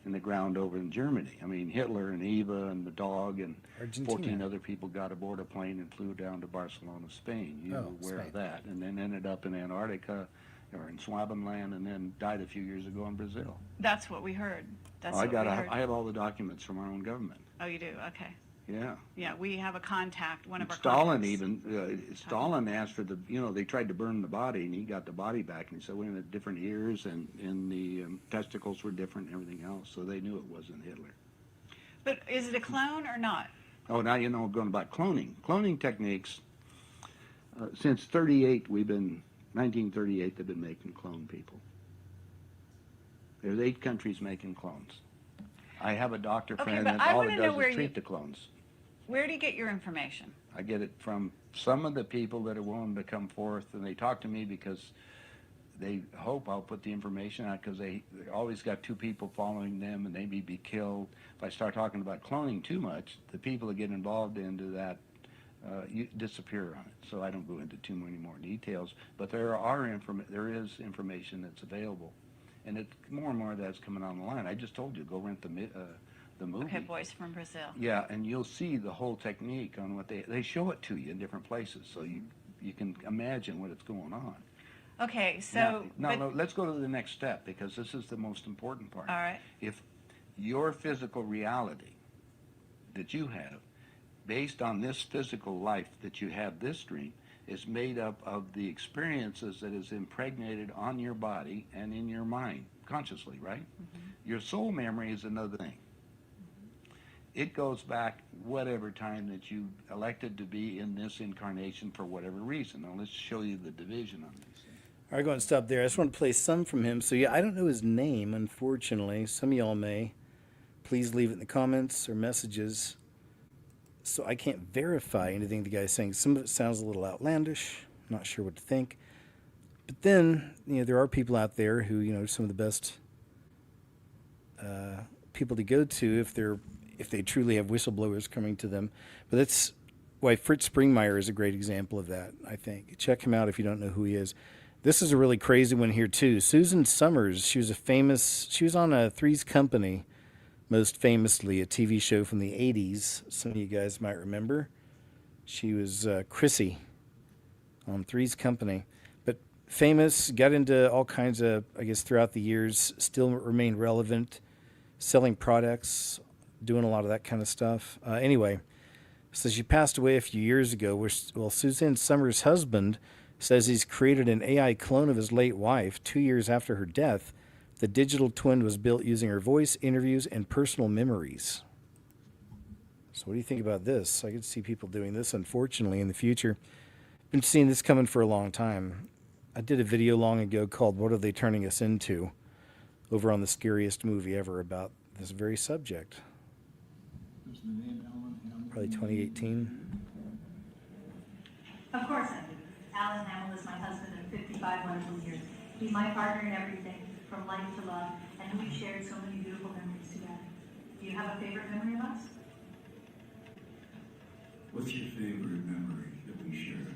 in the ground over in Germany. I mean, Hitler and Eva and the dog and Argentina. 14 other people got aboard a plane and flew down to Barcelona, Spain. You were aware of that. And then ended up in Antarctica or in Swabenland and then died a few years ago in Brazil. That's what we heard. That's I what we heard. I have all the documents from our own government. Oh, you do? Okay. Yeah. Yeah, we have a contact. One of our Stalin contacts. Stalin asked for they tried to burn the body, and he got the body back, and he said, we had different ears, and the testicles were different and everything else, so they knew it wasn't Hitler. But is it a clone or not? Oh, now going about cloning. Cloning techniques, since 1938, they've been making clone people. There's 8 countries making clones. I have a doctor friend but that I all wanna it know does where is treat the clones. Where do you get your information? I get it from some of the people that are willing to come forth, and they talk to me because they hope I'll put the information out, because they always got 2 people following them, and they may be killed. If I start talking about cloning too much, the people that get involved into that you disappear on it. So I don't go into too many more details, but there is information that's available, and it's more and more that's coming on the line. I just told you, go rent the movie. Okay, Boys from Brazil. Yeah, and you'll see the whole technique on what they show it to you in different places, so you can imagine what it's going on. Okay, so now let's go to the next step, because this is the most important part. All right. If your physical reality that you have, based on this physical life that you have, this dream, is made up of the experiences that is impregnated on your body and in your mind, consciously, right? Mm-hmm. Your soul memory is another thing. It goes back whatever time that you elected to be in this incarnation for whatever reason. Now let's show you the division on these things. All right, go and stop there. I just want to play some from him. So yeah, I don't know his name, unfortunately. Some of y'all may. Please leave it in the comments or messages. So I can't verify anything the guy's saying. Some of it sounds a little outlandish. I'm not sure what to think. But then, there are people out there who, some of the best people to go to if they truly have whistleblowers coming to them. But that's why Fritz Springmeier is a great example of that, I think. Check him out if you don't know who he is. This is a really crazy one here, too. Susan Summers, she was on a Three's Company, most famously, a TV show from the 80s. Some of you guys might remember. She was Chrissy on Three's Company. But famous, got into all kinds of, I guess, throughout the years, still remained relevant, selling products, doing a lot of that kind of stuff. Anyway, so she passed away a few years ago. Well, Suzanne Summers' husband says he's created an AI clone of his late wife 2 years after her death. The digital twin was built using her voice, interviews, and personal memories. So what do you think about this? I could see people doing this, unfortunately, in the future. Been seeing this coming for a long time. I did a video long ago called What Are They Turning Us Into? Over on the Scariest Movie Ever about this very subject. Probably 2018. Of course I do. Alan Hamill is my husband of 55 wonderful years. He's my partner in everything, from life to love, and we've shared so many beautiful memories together. Do you have a favorite memory of us? What's your favorite memory that we shared?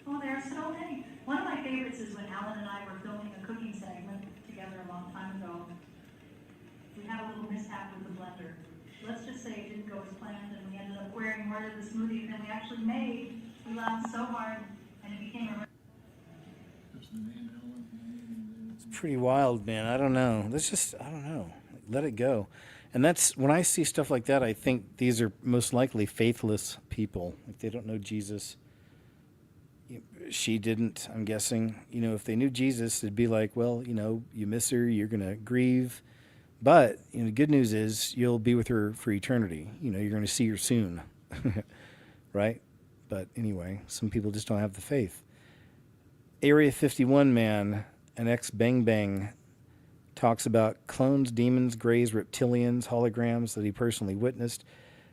Oh, there are so many. One of my favorites is when Alan and I were filming a cooking segment together a long time ago. We had a little mishap with the blender. Let's just say it didn't go as planned, and we ended up wearing more of the smoothie than we actually made. We laughed so hard, and it became a... It's pretty wild, man. I don't know. I don't know. Let it go. And that's, when I see stuff like that, I think these are most likely faithless people. Like, they don't know Jesus. She didn't, I'm guessing. If they knew Jesus, it'd be like, well, you miss her, you're going to grieve. But, the good news is you'll be with her for eternity. You're going to see her soon. Right? But anyway, some people just don't have the faith. Area 51 man, an ex-Bang Bang, talks about clones, demons, greys, reptilians, holograms that he personally witnessed.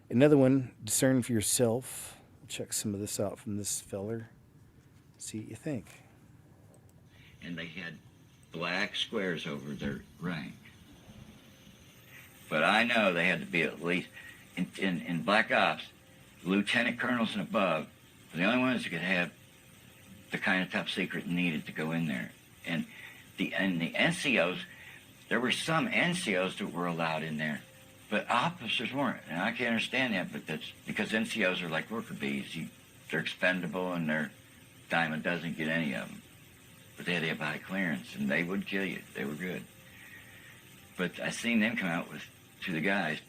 Another one, discern for yourself. We'll check some of this out from this feller. See what you think. And they had black squares over their rank. But I know they had to be at least, in Black Ops, lieutenant colonels and above were the only ones that could have the kind of top secret needed to go in there. And the NCOs, there were some NCOs that were allowed in there, but officers weren't. And I can't understand that, but that's because NCOs are like worker bees. They're expendable, and they're dime a dozen get any of them. But they had to have high clearance, and they would kill you. They were good. But I seen them come out to the guys,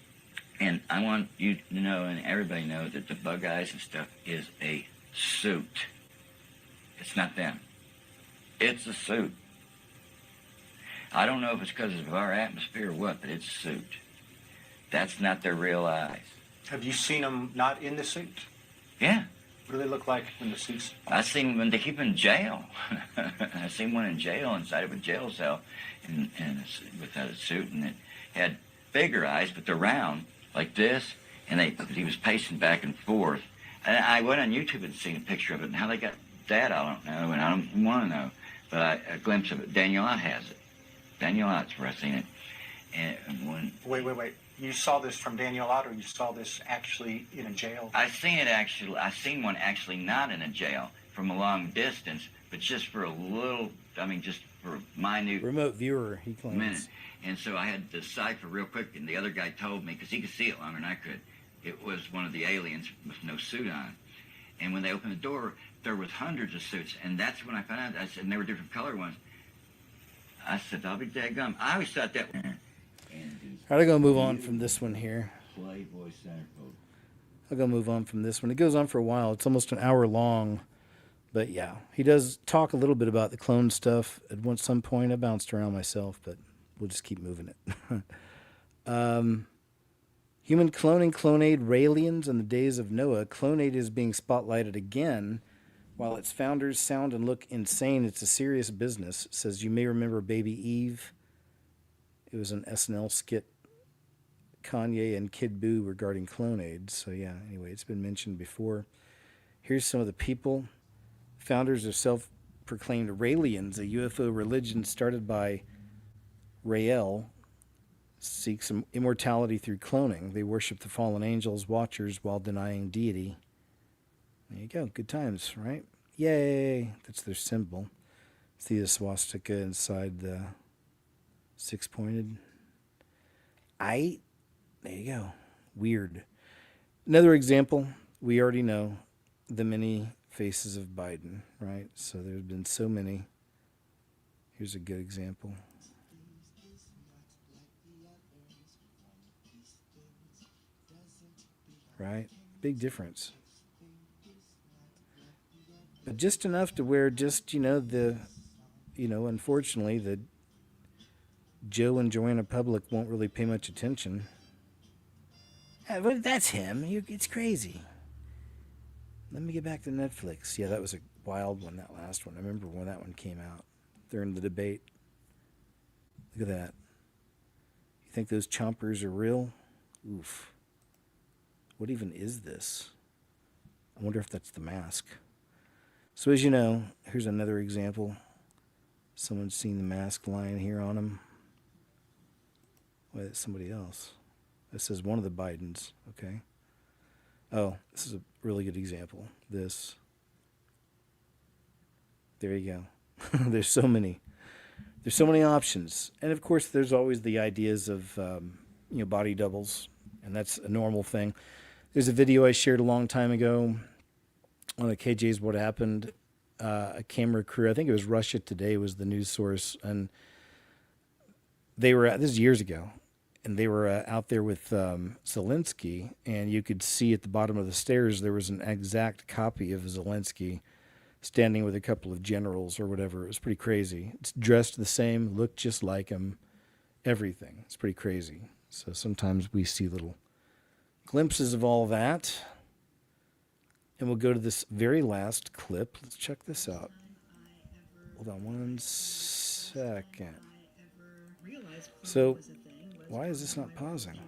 and I want you to know, and everybody know, that the bug eyes and stuff is a suit. It's not them. It's a suit. I don't know if it's because of our atmosphere or what, but it's a suit. That's not their real eyes. Have you seen them not in the suit? Yeah. What do they look like in the suits? I seen them when they keep in jail. I seen one in jail, inside of a jail cell, and without a suit, and it had bigger eyes, but they're round, like this, and he was pacing back and forth. And I went on YouTube and seen a picture of it, and how they got that, I don't know, and I don't want to know, but a glimpse of it. Daniel Ott has it. Daniel Ott's where I seen it. And when... Wait. You saw this from Daniel Ott, or you saw this actually in a jail? I seen one actually not in a jail from a long distance, but just for a little, just for a minute... Remote viewer, he claims. Minute. And so I had to decipher real quick, and the other guy told me, because he could see it longer than I could, it was one of the aliens with no suit on. And when they opened the door, there was hundreds of suits, and that's when I found out. I said, and they were different color ones. I said, I'll be daggum. I always thought that... All right, I'm going to move on from this one here. Playboy Centerfold. I'll go move on from this one. It goes on for a while. It's almost an hour long. But yeah, he does talk a little bit about the clone stuff. At some point, I bounced around myself, but we'll just keep moving it. Human cloning, Clonade, Raelians, in the days of Noah. Clonade is being spotlighted again. While its founders sound and look insane, it's a serious business. It says, you may remember Baby Eve. It was an SNL skit, Kanye and Kid Buu, regarding Clonade. So yeah, anyway, it's been mentioned before. Here's some of the people. Founders of self-proclaimed Raelians, a UFO religion started by Rael, seeks immortality through cloning. They worship the fallen angels, watchers, while denying deity. There you go. Good times, right? Yay! That's their symbol. See the swastika inside the six-pointed. There you go. Weird. Another example, we already know the many faces of Biden, right? So there's been so many. Here's a good example. Right? Big difference. But just enough to where unfortunately, the Joe and Joanna public won't really pay much attention. But that's him. It's crazy. Let me get back to Netflix. Yeah, that was a wild one, that last one. I remember when that one came out. During the debate. Look at that. You think those chompers are real? Oof. What even is this? I wonder if that's the mask. So as you know, here's another example. Someone's seen the mask lying here on him. Wait, it's somebody else. This is one of the Bidens, okay? Oh, this is a really good example. This. There you go. There's so many. There's so many options. And of course, there's always the ideas of, body doubles. And that's a normal thing. There's a video I shared a long time ago on the KJ's What Happened. A camera crew, I think it was Russia Today was the news source. And they were, this is years ago, and they were out there with Zelensky, and you could see at the bottom of the stairs there was an exact copy of Zelensky standing with a couple of generals or whatever. It was pretty crazy. It's dressed the same, looked just like him, everything. It's pretty crazy. So sometimes we see little glimpses of all that. And we'll go to this very last clip. Let's check this out. Hold on one second. So, why is this not pausing?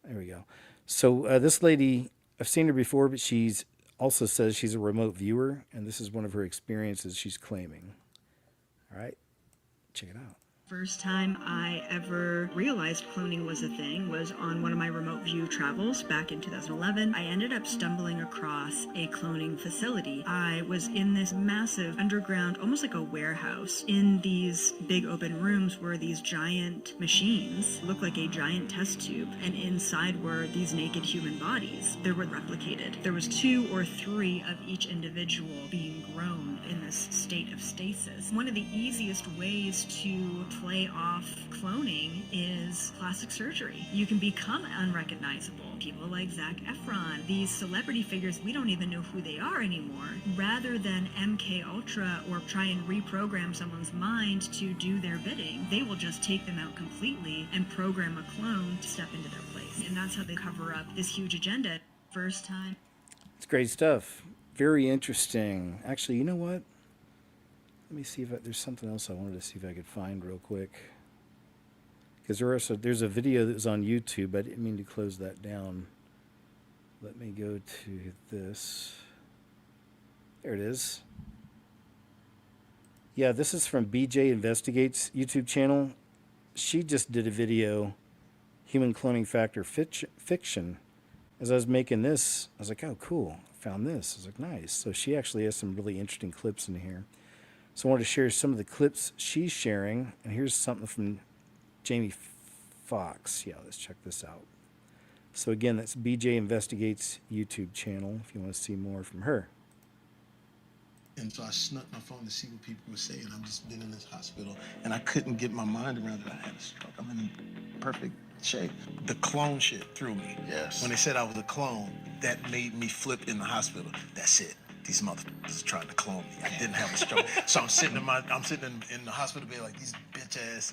There we go. So, this lady, I've seen her before, but she's also says she's a remote viewer, and this is one of her experiences she's claiming. All right, check it out. First time I ever realized cloning was a thing was on one of my remote view travels back in 2011. I ended up stumbling across a cloning facility. I was in this massive underground, almost like a warehouse. In these big open rooms were these giant machines, looked like a giant test tube, and inside were these naked human bodies. They were replicated. There was 2 or 3 of each individual being grown in this state of stasis. One of the easiest ways to play off cloning is plastic surgery. You can become unrecognizable. People like Zac Efron, these celebrity figures, we don't even know who they are anymore. Rather than MK Ultra or try and reprogram someone's mind to do their bidding, they will just take them out completely and program a clone to step into their place. And that's how they cover up this huge agenda. First time. It's great stuff. Very interesting. Actually, you know what? Let me see if there's something else I wanted to see if I could find real quick. Because there's a video that was on YouTube. I didn't mean to close that down. Let me go to this. There it is. Yeah, this is from BJ Investigates YouTube channel. She just did a video, Human Cloning Factor Fiction. As I was making this, I was like, oh, cool. I found this. I was like, nice. So she actually has some really interesting clips in here. So I wanted to share some of the clips she's sharing. And here's something from Jamie Foxx. Yeah, let's check this out. So again, that's BJ Investigates YouTube channel if you want to see more from her. And so I snuck my phone to see what people were saying. I've just been in this hospital, and I couldn't get my mind around it. I had a stroke. I'm in perfect shape. The clone shit threw me. Yes. When they said I was a clone, that made me flip in the hospital. That's it. These motherfuckers are trying to clone me. I didn't have a stroke. So I'm sitting in the hospital bed like these bitch ass.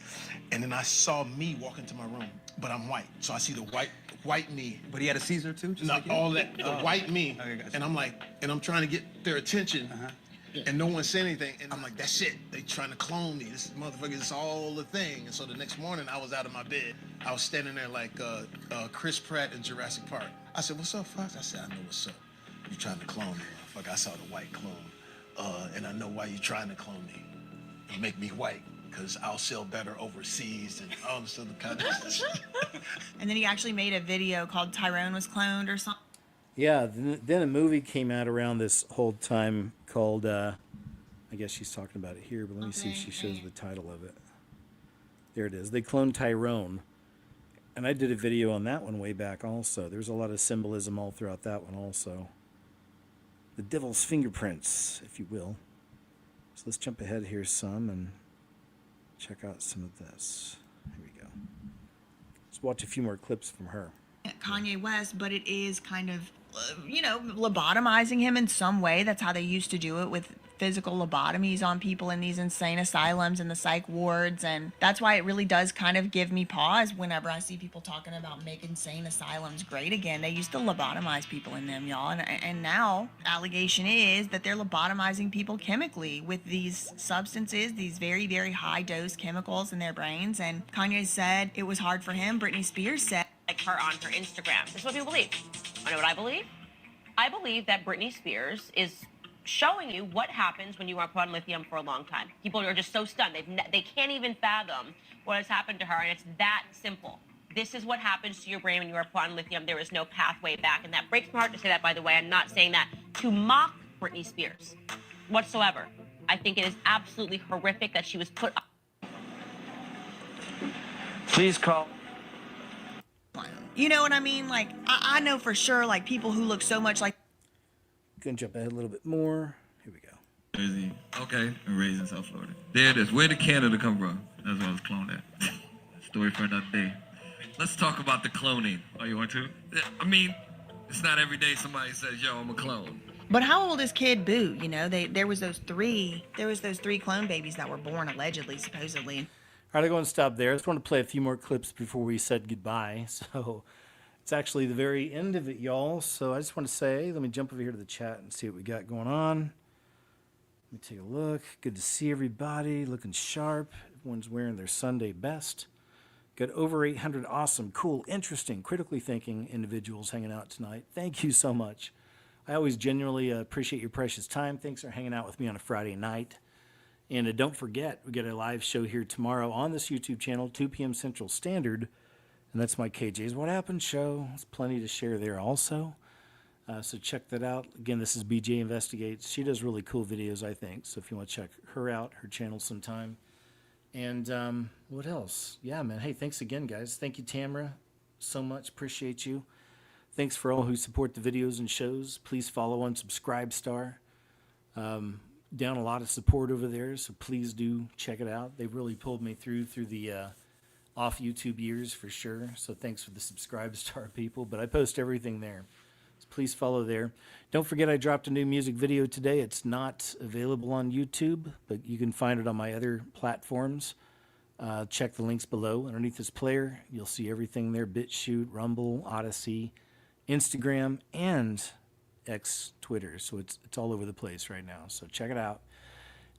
And then I saw me walk into my room, but I'm white. So I see the white me. But he had a Caesar too? Just Not like all that, the white me. Okay, gotcha. And I'm like, and I'm trying to get their attention. And no one said anything. And I'm like, that's it. They trying to clone me. This motherfucker is all the thing. And so the next morning I was out of my bed. I was standing there like Chris Pratt in Jurassic Park. I said, what's up, Fox? I said, I know what's up. You trying to clone me, motherfucker. I saw the white clone. And I know why you trying to clone me. You make me white, because I'll sell better overseas and all this other kind of shit. And then he actually made a video called Tyrone Was Cloned or something. Yeah, then a movie came out around this whole time called, I guess she's talking about it here, but let me see if she shows the title of it. There it is. They cloned Tyrone. And I did a video on that one way back also. There's a lot of symbolism all throughout that one also. The devil's fingerprints, if you will. So let's jump ahead here some and check out some of this. Here we go. Let's watch a few more clips from her. Kanye West, but it is kind of, lobotomizing him in some way. That's how they used to do it with physical lobotomies on people in these insane asylums and the psych wards. And that's why it really does kind of give me pause whenever I see people talking about making insane asylums great again. They used to lobotomize people in them, y'all. And now allegation is that they're lobotomizing people chemically with these substances, these very, very high dose chemicals in their brains. And Kanye said it was hard for him. Britney Spears said, like her on her Instagram. This is what people believe. I know what I believe. I believe that Britney Spears is showing you what happens when you are put on lithium for a long time. People are just so stunned. They can't even fathom what has happened to her, and it's that simple. This is what happens to your brain when you are put on lithium. There is no pathway back, and that breaks my heart to say that, by the way. I'm not saying that to mock Britney Spears whatsoever. I think it is absolutely horrific that she was put on. Please call. you know what I mean? Like, I know for sure, like, people who look so much like. Gonna jump ahead a little bit more. Here we go. Jersey. Okay, and raised in South Florida. There it is. Where did Canada come from? That's where I was cloned at. Story for another day. Let's talk about the cloning. Oh, you want to? I mean, it's not every day somebody says, yo, I'm a clone. But how old is Kid Boo? You know, there was those three clone babies that were born allegedly, supposedly. All right, I'm going to stop there. I just want to play a few more clips before we said goodbye. So It's actually the very end of it, y'all. So I just want to say, let me jump over here to the chat and see what we got going on. Let me take a look. Good to see everybody. Looking sharp. Everyone's wearing their Sunday best. Got over 800 awesome, cool, interesting, critically thinking individuals hanging out tonight. Thank you so much. I always genuinely appreciate your precious time. Thanks for hanging out with me on a Friday night. And don't forget, we got a live show here tomorrow on this YouTube channel, 2 p.m. Central Standard. And that's my KJ's What Happened show. There's plenty to share there also. So check that out. Again, this is BJ Investigates. She does really cool videos, I think. So if you want to check her out, her channel sometime. And what else? Yeah, man. Hey, thanks again, guys. Thank you, Tamara, so much. Appreciate you. Thanks for all who support the videos and shows. Please follow on Subscribestar. Down a lot of support over there, so please do check it out. They've really pulled me through the off YouTube years for sure. So thanks for the Subscribestar people. But I post everything there. So please follow there. Don't forget I dropped a new music video today. It's not available on YouTube, but you can find it on my other platforms. Check the links below. Underneath this player, you'll see everything there. BitChute, Rumble, Odyssey, Instagram, and X Twitter. So it's all over the place right now. So check it out.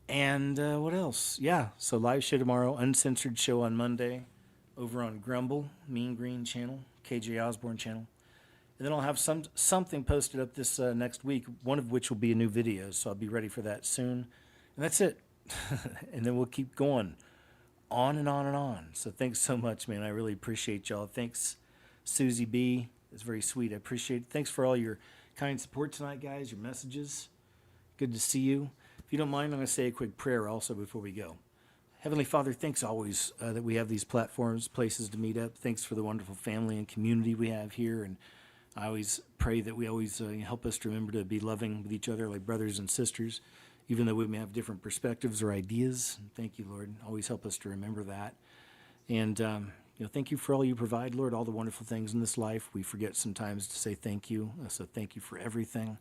And what else? Yeah, so live show tomorrow, uncensored show on Monday over on Grumble, Mean Green channel, KJ Osborne channel. And then I'll have something posted up this next week, one of which will be a new video. So I'll be ready for that soon. And that's it. And then we'll keep going on and on and on. So thanks so much, man. I really appreciate y'all. Thanks, Susie B. It's very sweet. I appreciate it. Thanks for all your kind support tonight, guys, your messages. Good to see you. If you don't mind, I'm going to say a quick prayer also before we go. Heavenly Father, thanks always that we have these platforms, places to meet up. Thanks for the wonderful family and community we have here. And I always pray that we always help us to remember to be loving with each other like brothers and sisters, even though we may have different perspectives or ideas. Thank you, Lord. Always help us to remember that. And thank you for all you provide, Lord, all the wonderful things in this life. We forget sometimes to say thank you. So thank you for everything.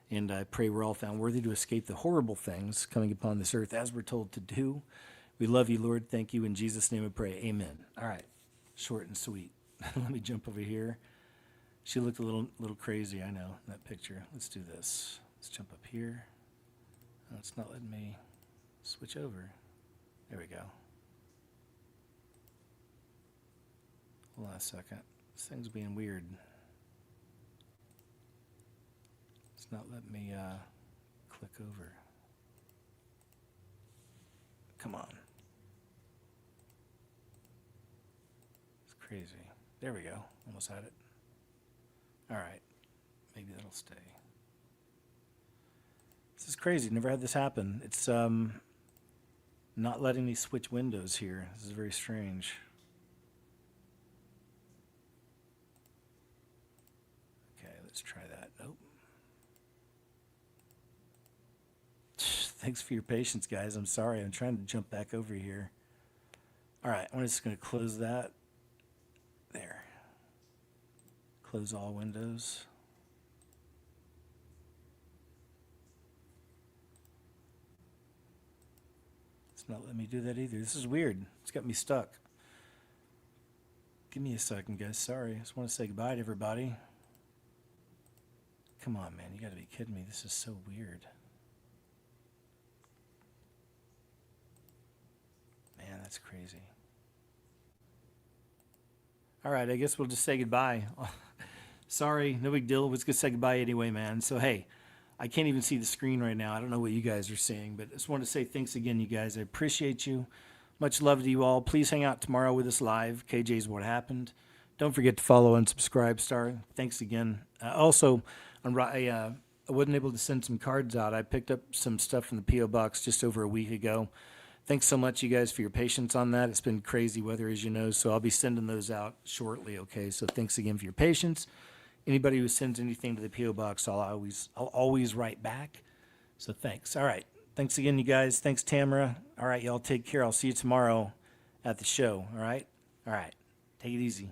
And I pray we're all found worthy to escape the horrible things coming upon this earth as we're told to do. We love you, Lord. Thank you. In Jesus' name we pray. Amen. All right. Short and sweet. Let me jump over here. She looked a little crazy, I know, in that picture. Let's do this. Let's jump up here. Oh, it's not letting me switch over. There we go. Hold on a second. This thing's being weird. It's not letting me click over. Come on. It's crazy. There we go. Almost had it. All right. Maybe that'll stay. This is crazy. Never had this happen. It's not letting me switch windows here. This is very strange. Okay, let's try that. Nope. Thanks for your patience, guys. I'm sorry. I'm trying to jump back over here. All right. I'm just going to close that. There. Close all windows. It's not letting me do that either. This is weird. It's got me stuck. Give me a second, guys. Sorry. I just want to say goodbye to everybody. Come on, man. You got to be kidding me. This is so weird. Man, that's crazy. All right, I guess we'll just say goodbye. Sorry, no big deal. Let's just say goodbye anyway, man. So, hey, I can't even see the screen right now. I don't know what you guys are seeing, but I just want to say thanks again, you guys. I appreciate you. Much love to you all. Please hang out tomorrow with us live. KJ's What Happened. Don't forget to follow and Subscribestar. Thanks again. Also, I wasn't able to send some cards out. I picked up some stuff from the P.O. Box just over a week ago. Thanks so much, you guys, for your patience on that. It's been crazy weather, as you know, so I'll be sending those out shortly, okay? So thanks again for your patience. Anybody who sends anything to the P.O. Box, I'll always write back. So thanks. All right. Thanks again, you guys. Thanks, Tamara. All right, y'all take care. I'll see you tomorrow at the show, all right? All right. Take it easy.